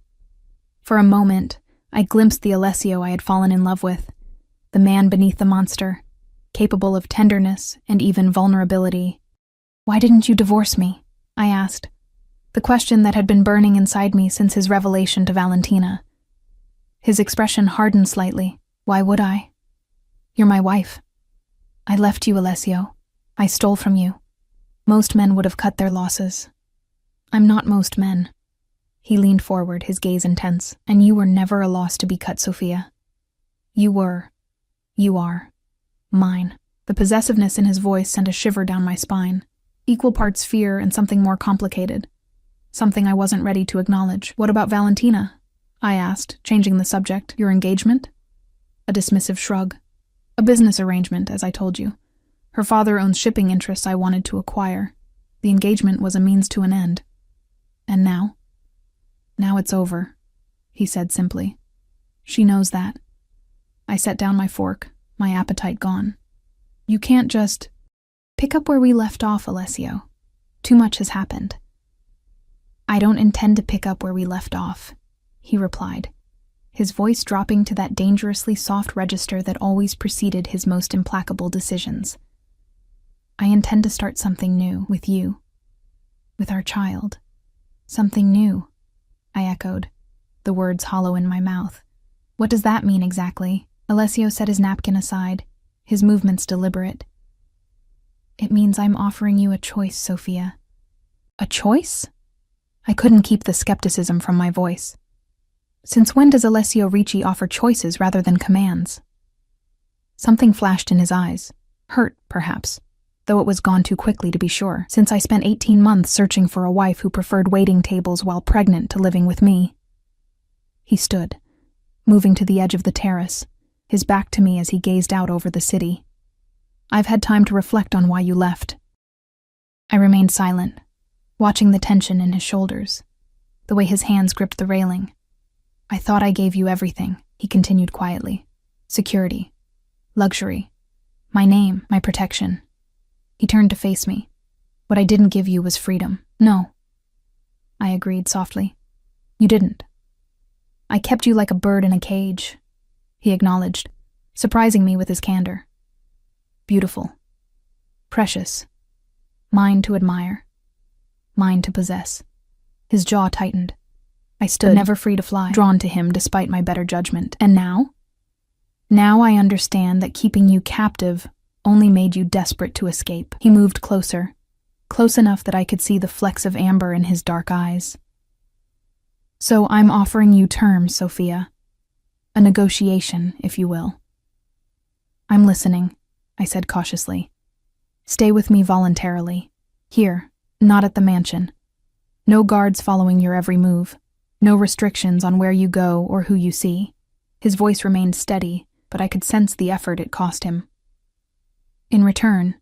For a moment, I glimpsed the Alessio I had fallen in love with, the man beneath the monster, capable of tenderness and even vulnerability. Why didn't you divorce me? I asked, the question that had been burning inside me since his revelation to Valentina. His expression hardened slightly. Why would I? You're my wife. I left you, Alessio. I stole from you. Most men would have cut their losses. I'm not most men. He leaned forward, his gaze intense. And you were never a loss to be cut, Sophia. You were. You are. Mine. The possessiveness in his voice sent a shiver down my spine. Equal parts fear and something more complicated. Something I wasn't ready to acknowledge. What about Valentina? I asked, changing the subject. Your engagement? A dismissive shrug. A business arrangement, as I told you. Her father owns shipping interests I wanted to acquire. The engagement was a means to an end. And now? Now it's over, he said simply. She knows that. I set down my fork, my appetite gone. You can't just... Pick up where we left off, Alessio. Too much has happened. I don't intend to pick up where we left off, he replied, his voice dropping to that dangerously soft register that always preceded his most implacable decisions. I intend to start something new with you. With our child. Something new, I echoed, the words hollow in my mouth. What does that mean exactly? Alessio set his napkin aside, his movements deliberate. It means I'm offering you a choice, Sophia. A choice? I couldn't keep the skepticism from my voice. Since when does Alessio Ricci offer choices rather than commands? Something flashed in his eyes. Hurt, perhaps, though it was gone too quickly to be sure, since I spent 18 months searching for a wife who preferred waiting tables while pregnant to living with me. He stood, moving to the edge of the terrace, his back to me as he gazed out over the city. I've had time to reflect on why you left. I remained silent, watching the tension in his shoulders, the way his hands gripped the railing. I thought I gave you everything, he continued quietly. Security, luxury, my name, my protection. He turned to face me. What I didn't give you was freedom. No, I agreed softly. You didn't. I kept you like a bird in a cage, he acknowledged, surprising me with his candor. Beautiful. Precious. Mine to admire. Mine to possess. His jaw tightened. I stood, never free to fly, drawn to him despite my better judgment. And now? Now I understand that keeping you captive only made you desperate to escape. He moved closer, close enough that I could see the flecks of amber in his dark eyes. So I'm offering you terms, Sophia. A negotiation, if you will. I'm listening, I said cautiously. Stay with me voluntarily. Here, not at the mansion. No guards following your every move. No restrictions on where you go or who you see. His voice remained steady, but I could sense the effort it cost him. In return,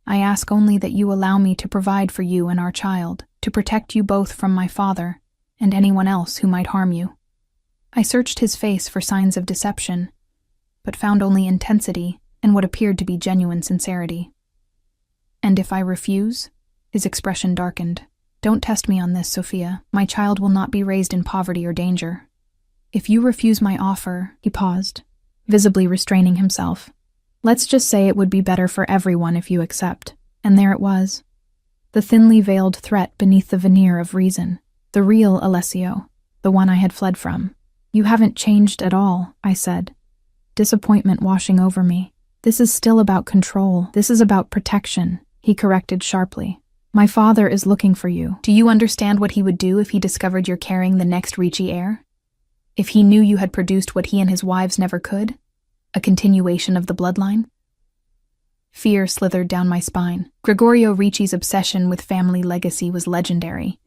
I ask only that you allow me to provide for you and our child, to protect you both from my father and anyone else who might harm you. I searched his face for signs of deception, but found only intensity and what appeared to be genuine sincerity. "And if I refuse?" His expression darkened. "Don't test me on this, Sophia. My child will not be raised in poverty or danger. If you refuse my offer," he paused, visibly restraining himself. "Let's just say it would be better for everyone if you accept." And there it was. The thinly veiled threat beneath the veneer of reason. The real Alessio, the one I had fled from. "You haven't changed at all," I said, disappointment washing over me. "This is still about control. This is about protection," he corrected sharply. "My father is looking for you. Do you understand what he would do if he discovered you're carrying the next Ricci heir? If he knew you had produced what he and his wives never could? A continuation of the bloodline?" Fear slithered down my spine. Gregorio Ricci's obsession with family legacy was legendary.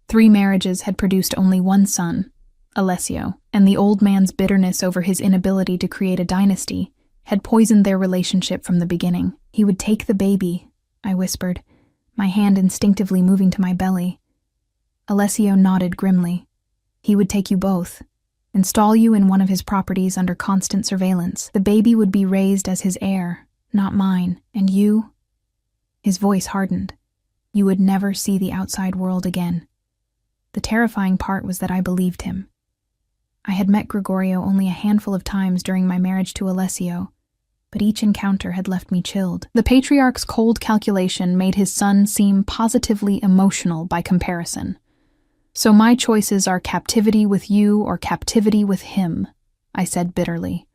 3 marriages had produced only one son, Alessio, and the old man's bitterness over his inability to create a dynasty had poisoned their relationship from the beginning. "He would take the baby," I whispered, my hand instinctively moving to my belly. Alessio nodded grimly. "He would take you both, install you in one of his properties under constant surveillance. The baby would be raised as his heir, not mine, and you—" His voice hardened. "You would never see the outside world again." The terrifying part was that I believed him. I had met Gregorio only a handful of times during my marriage to Alessio, but each encounter had left me chilled. The patriarch's cold calculation made his son seem positively emotional by comparison. "So my choices are captivity with you or captivity with him," I said bitterly.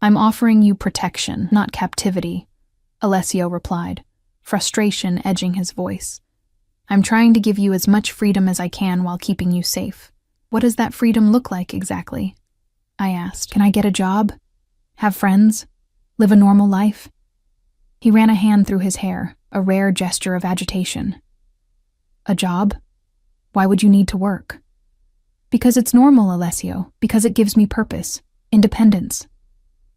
"I'm offering you protection, not captivity," Alessio replied, frustration edging his voice. "I'm trying to give you as much freedom as I can while keeping you safe." "What does that freedom look like exactly?" I asked. "Can I get a job? Have friends? Live a normal life?" He ran a hand through his hair, a rare gesture of agitation. "A job? Why would you need to work?" "Because it's normal, Alessio. Because it gives me purpose. Independence."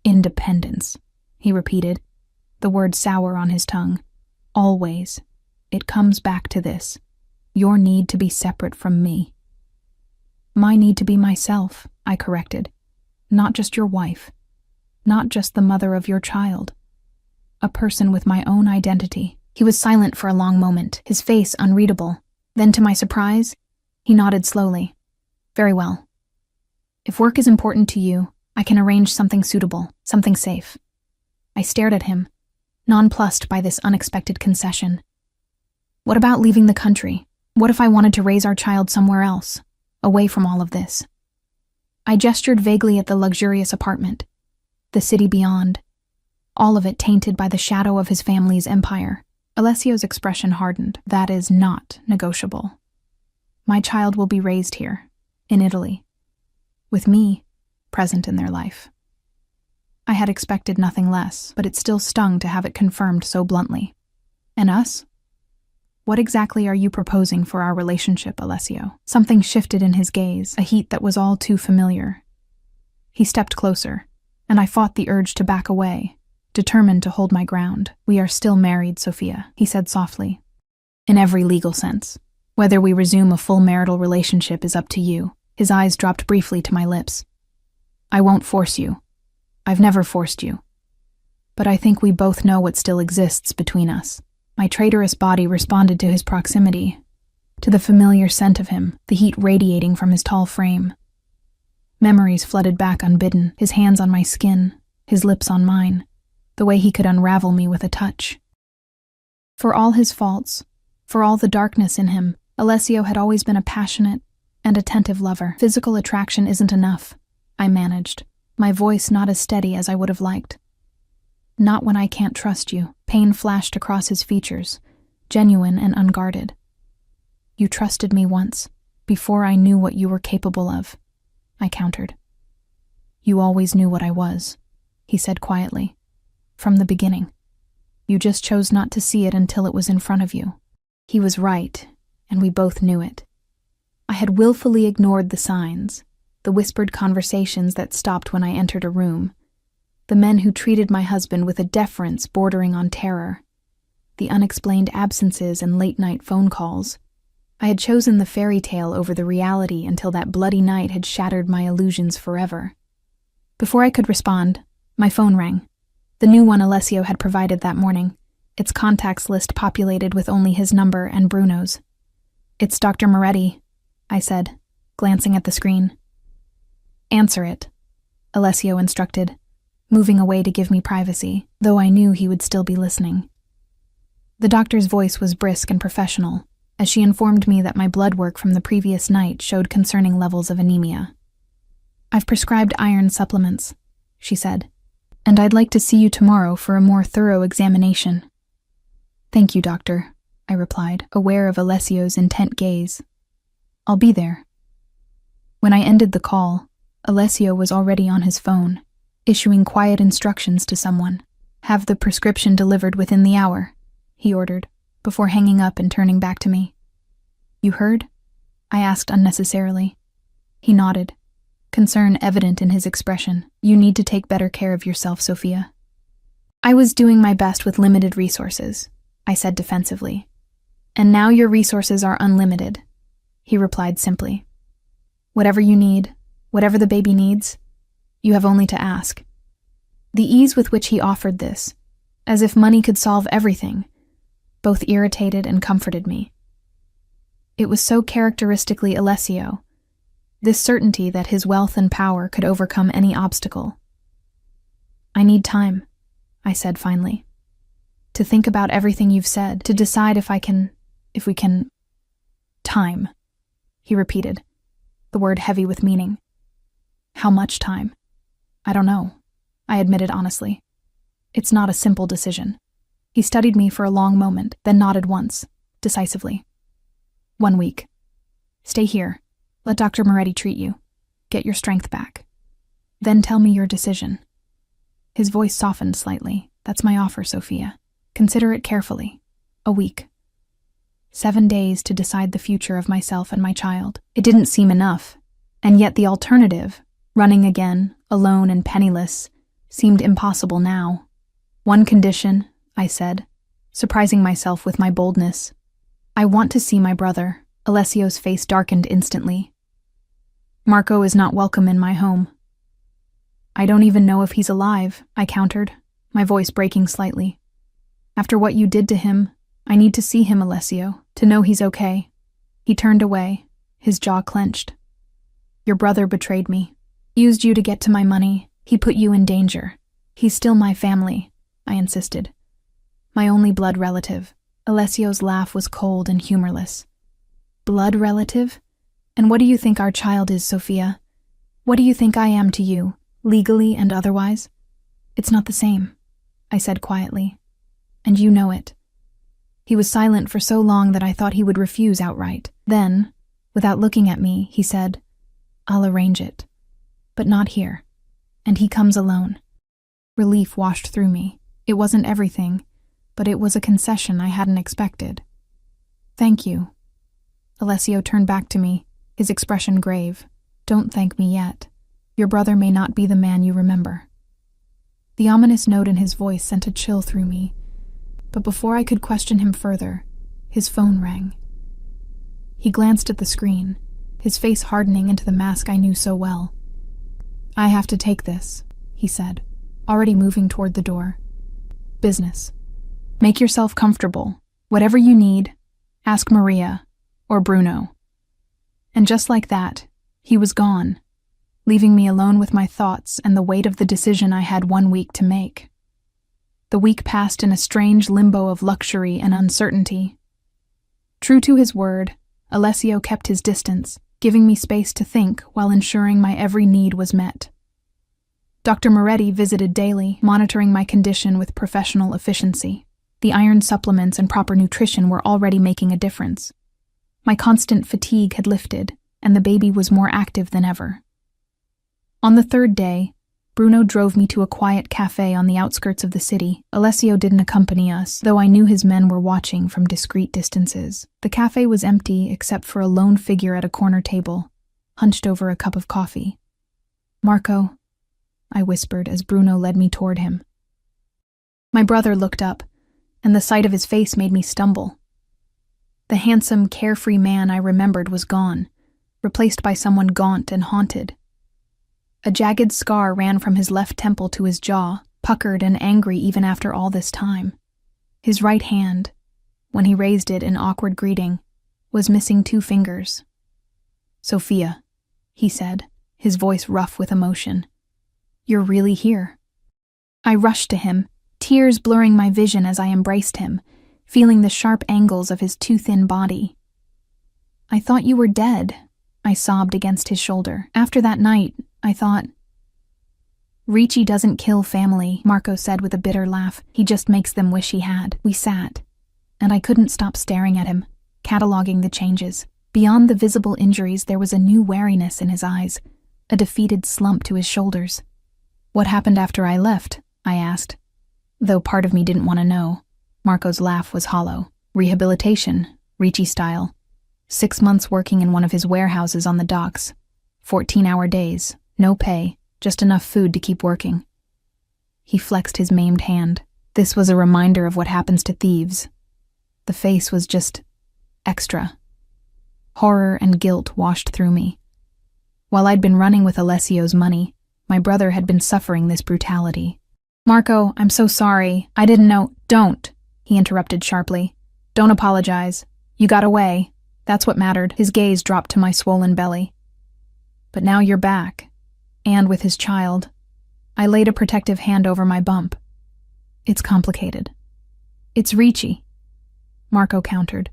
"Independence," he repeated, the word sour on his tongue. "Always. It comes back to this. Your need to be separate from me." "My need to be myself," I corrected. "Not just your wife. Not just the mother of your child. A person with my own identity." He was silent for a long moment, his face unreadable. Then, to my surprise, he nodded slowly. "Very well. If work is important to you, I can arrange something suitable, something safe." I stared at him, nonplussed by this unexpected concession. "What about leaving the country? What if I wanted to raise our child somewhere else, away from all of this?" I gestured vaguely at the luxurious apartment, the city beyond, all of it tainted by the shadow of his family's empire. Alessio's expression hardened. "That is not negotiable. My child will be raised here, in Italy, with me present in their life." I had expected nothing less, but it still stung to have it confirmed so bluntly. "And us? What exactly are you proposing for our relationship, Alessio?" Something shifted in his gaze, a heat that was all too familiar. He stepped closer, and I fought the urge to back away, determined to hold my ground. "We are still married, Sophia," he said softly. "In every legal sense. Whether we resume a full marital relationship is up to you." His eyes dropped briefly to my lips. "I won't force you. I've never forced you. But I think we both know what still exists between us." My traitorous body responded to his proximity, to the familiar scent of him, the heat radiating from his tall frame. Memories flooded back unbidden, his hands on my skin, his lips on mine, the way he could unravel me with a touch. For all his faults, for all the darkness in him, Alessio had always been a passionate and attentive lover. "Physical attraction isn't enough," I managed, my voice not as steady as I would have liked. "Not when I can't trust you." Pain flashed across his features, genuine and unguarded. "You trusted me once, before I knew what you were capable of," I countered. "You always knew what I was," he said quietly. "From the beginning. You just chose not to see it until it was in front of you." He was right, and we both knew it. I had willfully ignored the signs, the whispered conversations that stopped when I entered a room, the men who treated my husband with a deference bordering on terror, the unexplained absences and late-night phone calls. I had chosen the fairy tale over the reality until that bloody night had shattered my illusions forever. Before I could respond, my phone rang. The new one Alessio had provided that morning, its contacts list populated with only his number and Bruno's. "It's Dr. Moretti," I said, glancing at the screen. "Answer it," Alessio instructed, moving away to give me privacy, though I knew he would still be listening. The doctor's voice was brisk and professional, as she informed me that my blood work from the previous night showed concerning levels of anemia. "I've prescribed iron supplements," she said, "and I'd like to see you tomorrow for a more thorough examination." "Thank you, doctor," I replied, aware of Alessio's intent gaze. "I'll be there." When I ended the call, Alessio was already on his phone, issuing quiet instructions to someone. "Have the prescription delivered within the hour," he ordered, before hanging up and turning back to me. "You heard?" I asked unnecessarily. He nodded, concern evident in his expression. "You need to take better care of yourself, Sophia." "I was doing my best with limited resources," I said defensively. "And now your resources are unlimited," he replied simply. "Whatever you need, whatever the baby needs, you have only to ask." The ease with which he offered this, as if money could solve everything, both irritated and comforted me. It was so characteristically Alessio, this certainty that his wealth and power could overcome any obstacle. "I need time," I said finally, "to think about everything you've said, to decide if we can... Time," he repeated, the word heavy with meaning. "How much time?" "I don't know," I admitted honestly. "It's not a simple decision." He studied me for a long moment, then nodded once, decisively. "1 week. Stay here. Let Dr. Moretti treat you. Get your strength back. Then tell me your decision." His voice softened slightly. "That's my offer, Sophia. Consider it carefully. 1 week. 7 days to decide the future of myself and my child." It didn't seem enough, and yet the alternative, running again, alone and penniless, seemed impossible now. "One condition," I said, surprising myself with my boldness. "I want to see my brother." Alessio's face darkened instantly. "Marco is not welcome in my home." "I don't even know if he's alive," I countered, my voice breaking slightly. "After what you did to him, I need to see him, Alessio, to know he's okay." He turned away, his jaw clenched. "Your brother betrayed me. Used you to get to my money. He put you in danger. He's still my family," I insisted. "My only blood relative." Alessio's laugh was cold and humorless. "Blood relative? And what do you think our child is, Sophia? What do you think I am to you, legally and otherwise? It's not the same," I said quietly. "And you know it." He was silent for so long that I thought he would refuse outright. Then, without looking at me, he said, "I'll arrange it. But not here. And he comes alone." Relief washed through me. It wasn't everything, but it was a concession I hadn't expected. "Thank you." Alessio turned back to me, his expression grave. "Don't thank me yet. Your brother may not be the man you remember." The ominous note in his voice sent a chill through me, but before I could question him further, his phone rang. He glanced at the screen, his face hardening into the mask I knew so well. "I have to take this," he said, already moving toward the door. "Business. Make yourself comfortable. Whatever you need, ask Maria or Bruno." And just like that, he was gone, leaving me alone with my thoughts and the weight of the decision I had 1 week to make. The week passed in a strange limbo of luxury and uncertainty. True to his word, Alessio kept his distance, giving me space to think while ensuring my every need was met. Dr. Moretti visited daily, monitoring my condition with professional efficiency. The iron supplements and proper nutrition were already making a difference. My constant fatigue had lifted, and the baby was more active than ever. On the 3rd day, Bruno drove me to a quiet cafe on the outskirts of the city. Alessio didn't accompany us, though I knew his men were watching from discreet distances. The cafe was empty except for a lone figure at a corner table, hunched over a cup of coffee. "Marco," I whispered as Bruno led me toward him. My brother looked up, and the sight of his face made me stumble. The handsome, carefree man I remembered was gone, replaced by someone gaunt and haunted. A jagged scar ran from his left temple to his jaw, puckered and angry even after all this time. His right hand, when he raised it in awkward greeting, was missing 2 fingers. "Sophia," he said, his voice rough with emotion. "You're really here." I rushed to him, tears blurring my vision as I embraced him, feeling the sharp angles of his too thin body. "I thought you were dead," I sobbed against his shoulder. "After that night, I thought—" "Ricci doesn't kill family," Marco said with a bitter laugh. "He just makes them wish he had." We sat, and I couldn't stop staring at him, cataloging the changes. Beyond the visible injuries, there was a new wariness in his eyes, a defeated slump to his shoulders. "What happened after I left?" I asked, though part of me didn't want to know. Marco's laugh was hollow. "Rehabilitation, Ricci style. 6 months working in one of his warehouses on the docks. 14-hour days, no pay, just enough food to keep working." He flexed his maimed hand. This was a reminder of what happens to thieves. The face was just extra. Horror and guilt washed through me. While I'd been running with Alessio's money, my brother had been suffering this brutality. "Marco, I'm so sorry. I didn't know—" "Don't," he interrupted sharply. "Don't apologize. You got away. That's what mattered." His gaze dropped to my swollen belly. "But now you're back. And with his child." I laid a protective hand over my bump. "It's complicated." "It's Ricci," Marco countered,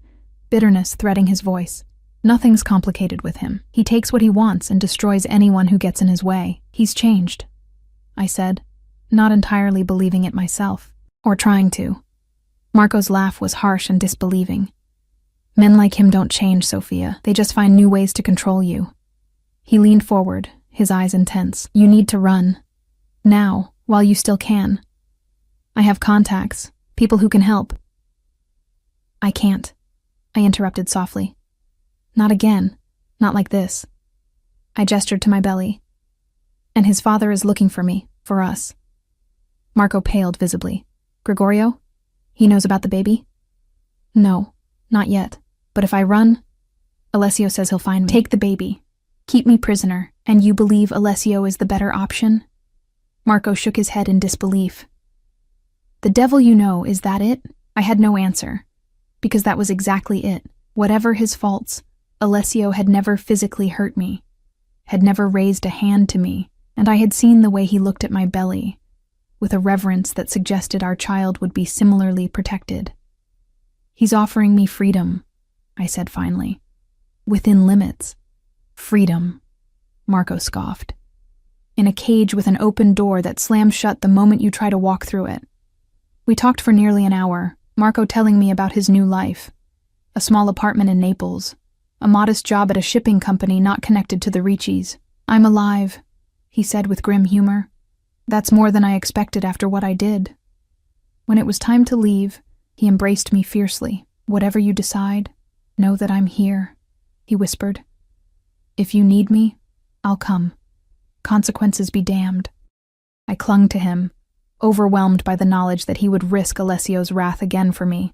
bitterness threading his voice. "Nothing's complicated with him. He takes what he wants and destroys anyone who gets in his way. He's changed," I said, not entirely believing it myself, or trying to. Marco's laugh was harsh and disbelieving. "Men like him don't change, Sophia. They just find new ways to control you." He leaned forward, his eyes intense. "You need to run. Now, while you still can. I have contacts, people who can help." "I can't," I interrupted softly. "Not again. Not like this." I gestured to my belly. "And his father is looking for me, for us." Marco paled visibly. "Gregorio? He knows about the baby?" "No, not yet. But if I run, Alessio says he'll find me. Take the baby. Keep me prisoner, and you believe Alessio is the better option?" Marco shook his head in disbelief. "The devil you know, is that it?" I had no answer, because that was exactly it. Whatever his faults, Alessio had never physically hurt me, had never raised a hand to me, and I had seen the way he looked at my belly, with a reverence that suggested our child would be similarly protected. "He's offering me freedom," I said finally. "Within limits." "Freedom," Marco scoffed. "In a cage with an open door that slams shut the moment you try to walk through it." We talked for nearly an hour, Marco telling me about his new life. A small apartment in Naples, a modest job at a shipping company not connected to the Riccis. "I'm alive," he said with grim humor. "That's more than I expected after what I did." When it was time to leave, he embraced me fiercely. "Whatever you decide, know that I'm here," he whispered. "If you need me, I'll come. Consequences be damned." I clung to him, overwhelmed by the knowledge that he would risk Alessio's wrath again for me.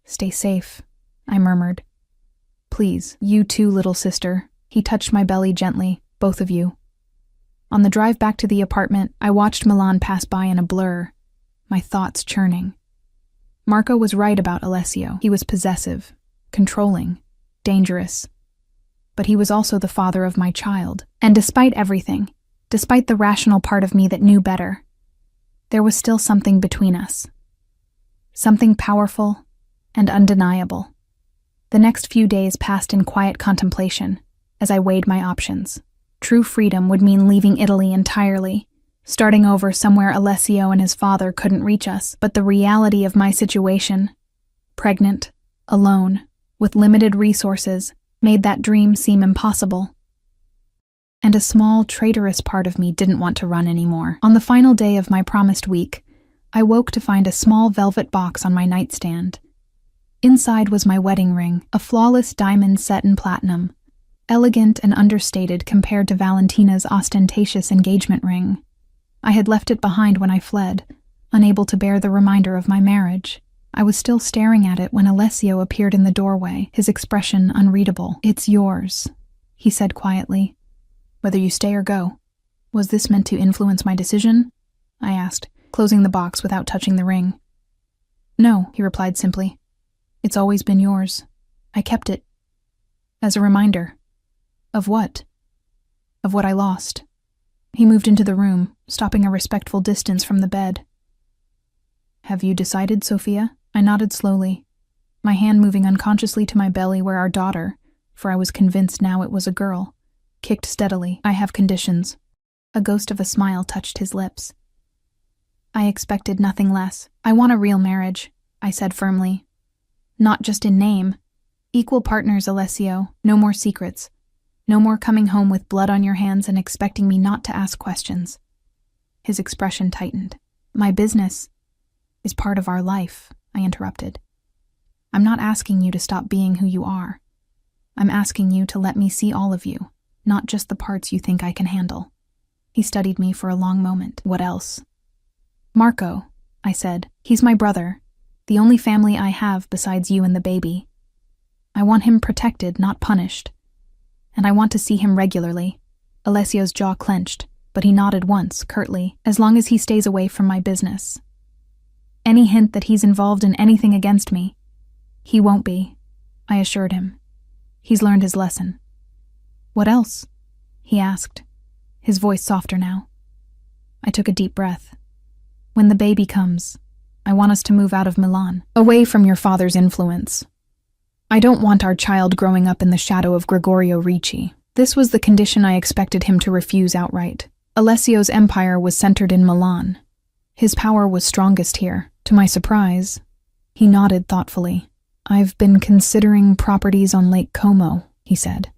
"Stay safe," I murmured. "Please, you too, little sister." He touched my belly gently, "Both of you." On the drive back to the apartment, I watched Milan pass by in a blur, my thoughts churning. Marco was right about Alessio. He was possessive, controlling, dangerous. But he was also the father of my child. And despite everything, despite the rational part of me that knew better, there was still something between us. Something powerful and undeniable. The next few days passed in quiet contemplation as I weighed my options. True freedom would mean leaving Italy entirely, starting over somewhere Alessio and his father couldn't reach us. But the reality of my situation, pregnant, alone, with limited resources, made that dream seem impossible. And a small, traitorous part of me didn't want to run anymore. On the final day of my promised week, I woke to find a small velvet box on my nightstand. Inside was my wedding ring, a flawless diamond set in platinum, elegant and understated compared to Valentina's ostentatious engagement ring. I had left it behind when I fled, unable to bear the reminder of my marriage. I was still staring at it when Alessio appeared in the doorway, his expression unreadable. "It's yours," he said quietly. "Whether you stay or go." "Was this meant to influence my decision?" I asked, closing the box without touching the ring. "No," he replied simply. "It's always been yours. I kept it. As a reminder." "Of what?" "Of what I lost." He moved into the room, stopping a respectful distance from the bed. "Have you decided, Sophia?" I nodded slowly, my hand moving unconsciously to my belly where our daughter, for I was convinced now it was a girl, kicked steadily. "I have conditions." A ghost of a smile touched his lips. "I expected nothing less. I want a real marriage," I said firmly. "Not just in name. Equal partners, Alessio. No more secrets. No more coming home with blood on your hands and expecting me not to ask questions." His expression tightened. "My business is part of our life," I interrupted. "I'm not asking you to stop being who you are. I'm asking you to let me see all of you, not just the parts you think I can handle." He studied me for a long moment. "What else?" "Marco," I said. "He's my brother, the only family I have besides you and the baby. I want him protected, not punished. And I want to see him regularly." Alessio's jaw clenched, but he nodded once, curtly. "As long as he stays away from my business. Any hint that he's involved in anything against me, he won't be," I assured him. "He's learned his lesson." "What else?" he asked, his voice softer now. I took a deep breath. "When the baby comes, I want us to move out of Milan, away from your father's influence. I don't want our child growing up in the shadow of Gregorio Ricci." This was the condition I expected him to refuse outright. Alessio's empire was centered in Milan. His power was strongest here. To my surprise, he nodded thoughtfully. "I've been considering properties on Lake Como," he said.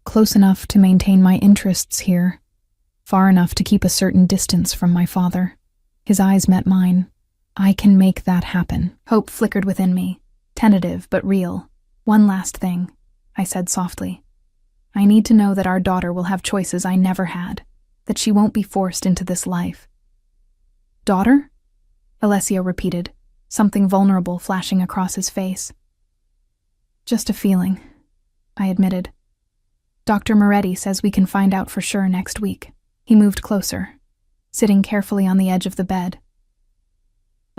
"Close enough to maintain my interests here, far enough to keep a certain distance from my father." His eyes met mine. "I can make that happen." Hope flickered within me, tentative but real. "One last thing," I said softly. "I need to know that our daughter will have choices I never had, that she won't be forced into this life." "Daughter?" Alessio repeated, something vulnerable flashing across his face. "Just a feeling," I admitted. "Dr. Moretti says we can find out for sure next week." He moved closer, sitting carefully on the edge of the bed.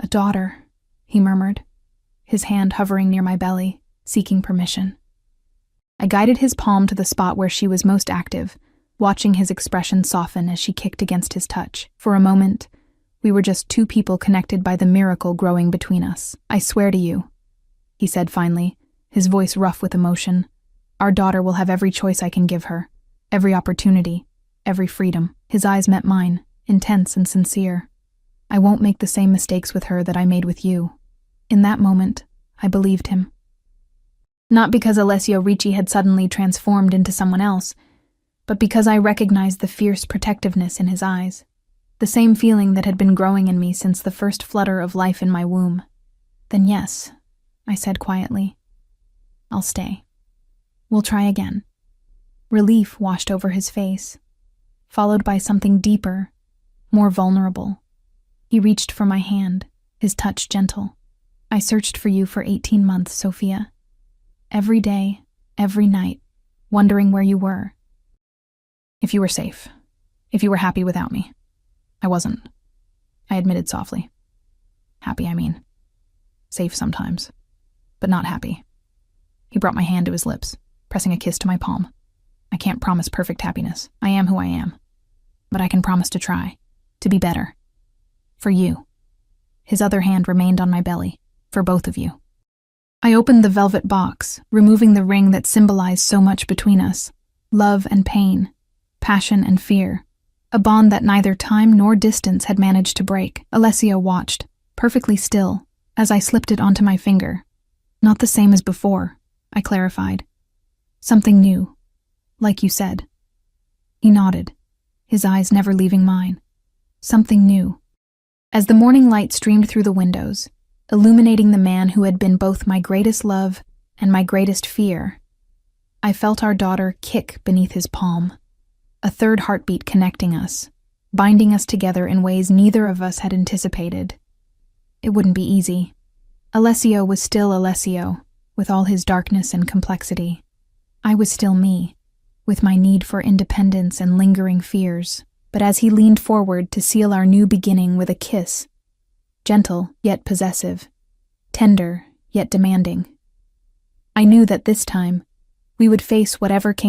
"A daughter," he murmured, his hand hovering near my belly, seeking permission. I guided his palm to the spot where she was most active, watching his expression soften as she kicked against his touch. For a moment, we were just two people connected by the miracle growing between us. "I swear to you," he said finally, his voice rough with emotion, "our daughter will have every choice I can give her, every opportunity, every freedom." His eyes met mine, intense and sincere. "I won't make the same mistakes with her that I made with you." In that moment, I believed him. Not because Alessio Ricci had suddenly transformed into someone else, but because I recognized the fierce protectiveness in his eyes. The same feeling that had been growing in me since the first flutter of life in my womb. "Then yes," I said quietly. "I'll stay. We'll try again." Relief washed over his face, followed by something deeper, more vulnerable. He reached for my hand, his touch gentle. "I searched for you for 18 months, Sophia. Every day, every night, wondering where you were. If you were safe, if you were happy without me." "I wasn't," I admitted softly. "Happy, I mean. Safe sometimes, but not happy." He brought my hand to his lips, pressing a kiss to my palm. "I can't promise perfect happiness. I am who I am. But I can promise to try, to be better. For you." His other hand remained on my belly, for both of you. I opened the velvet box, removing the ring that symbolized so much between us. Love and pain, passion and fear. A bond that neither time nor distance had managed to break. Alessio watched, perfectly still, as I slipped it onto my finger. "Not the same as before," I clarified. "Something new, like you said." He nodded, his eyes never leaving mine. "Something new." As the morning light streamed through the windows, illuminating the man who had been both my greatest love and my greatest fear, I felt our daughter kick beneath his palm. A third heartbeat connecting us, binding us together in ways neither of us had anticipated. It wouldn't be easy. Alessio was still Alessio, with all his darkness and complexity. I was still me, with my need for independence and lingering fears. But as he leaned forward to seal our new beginning with a kiss, gentle yet possessive, tender yet demanding, I knew that this time we would face whatever came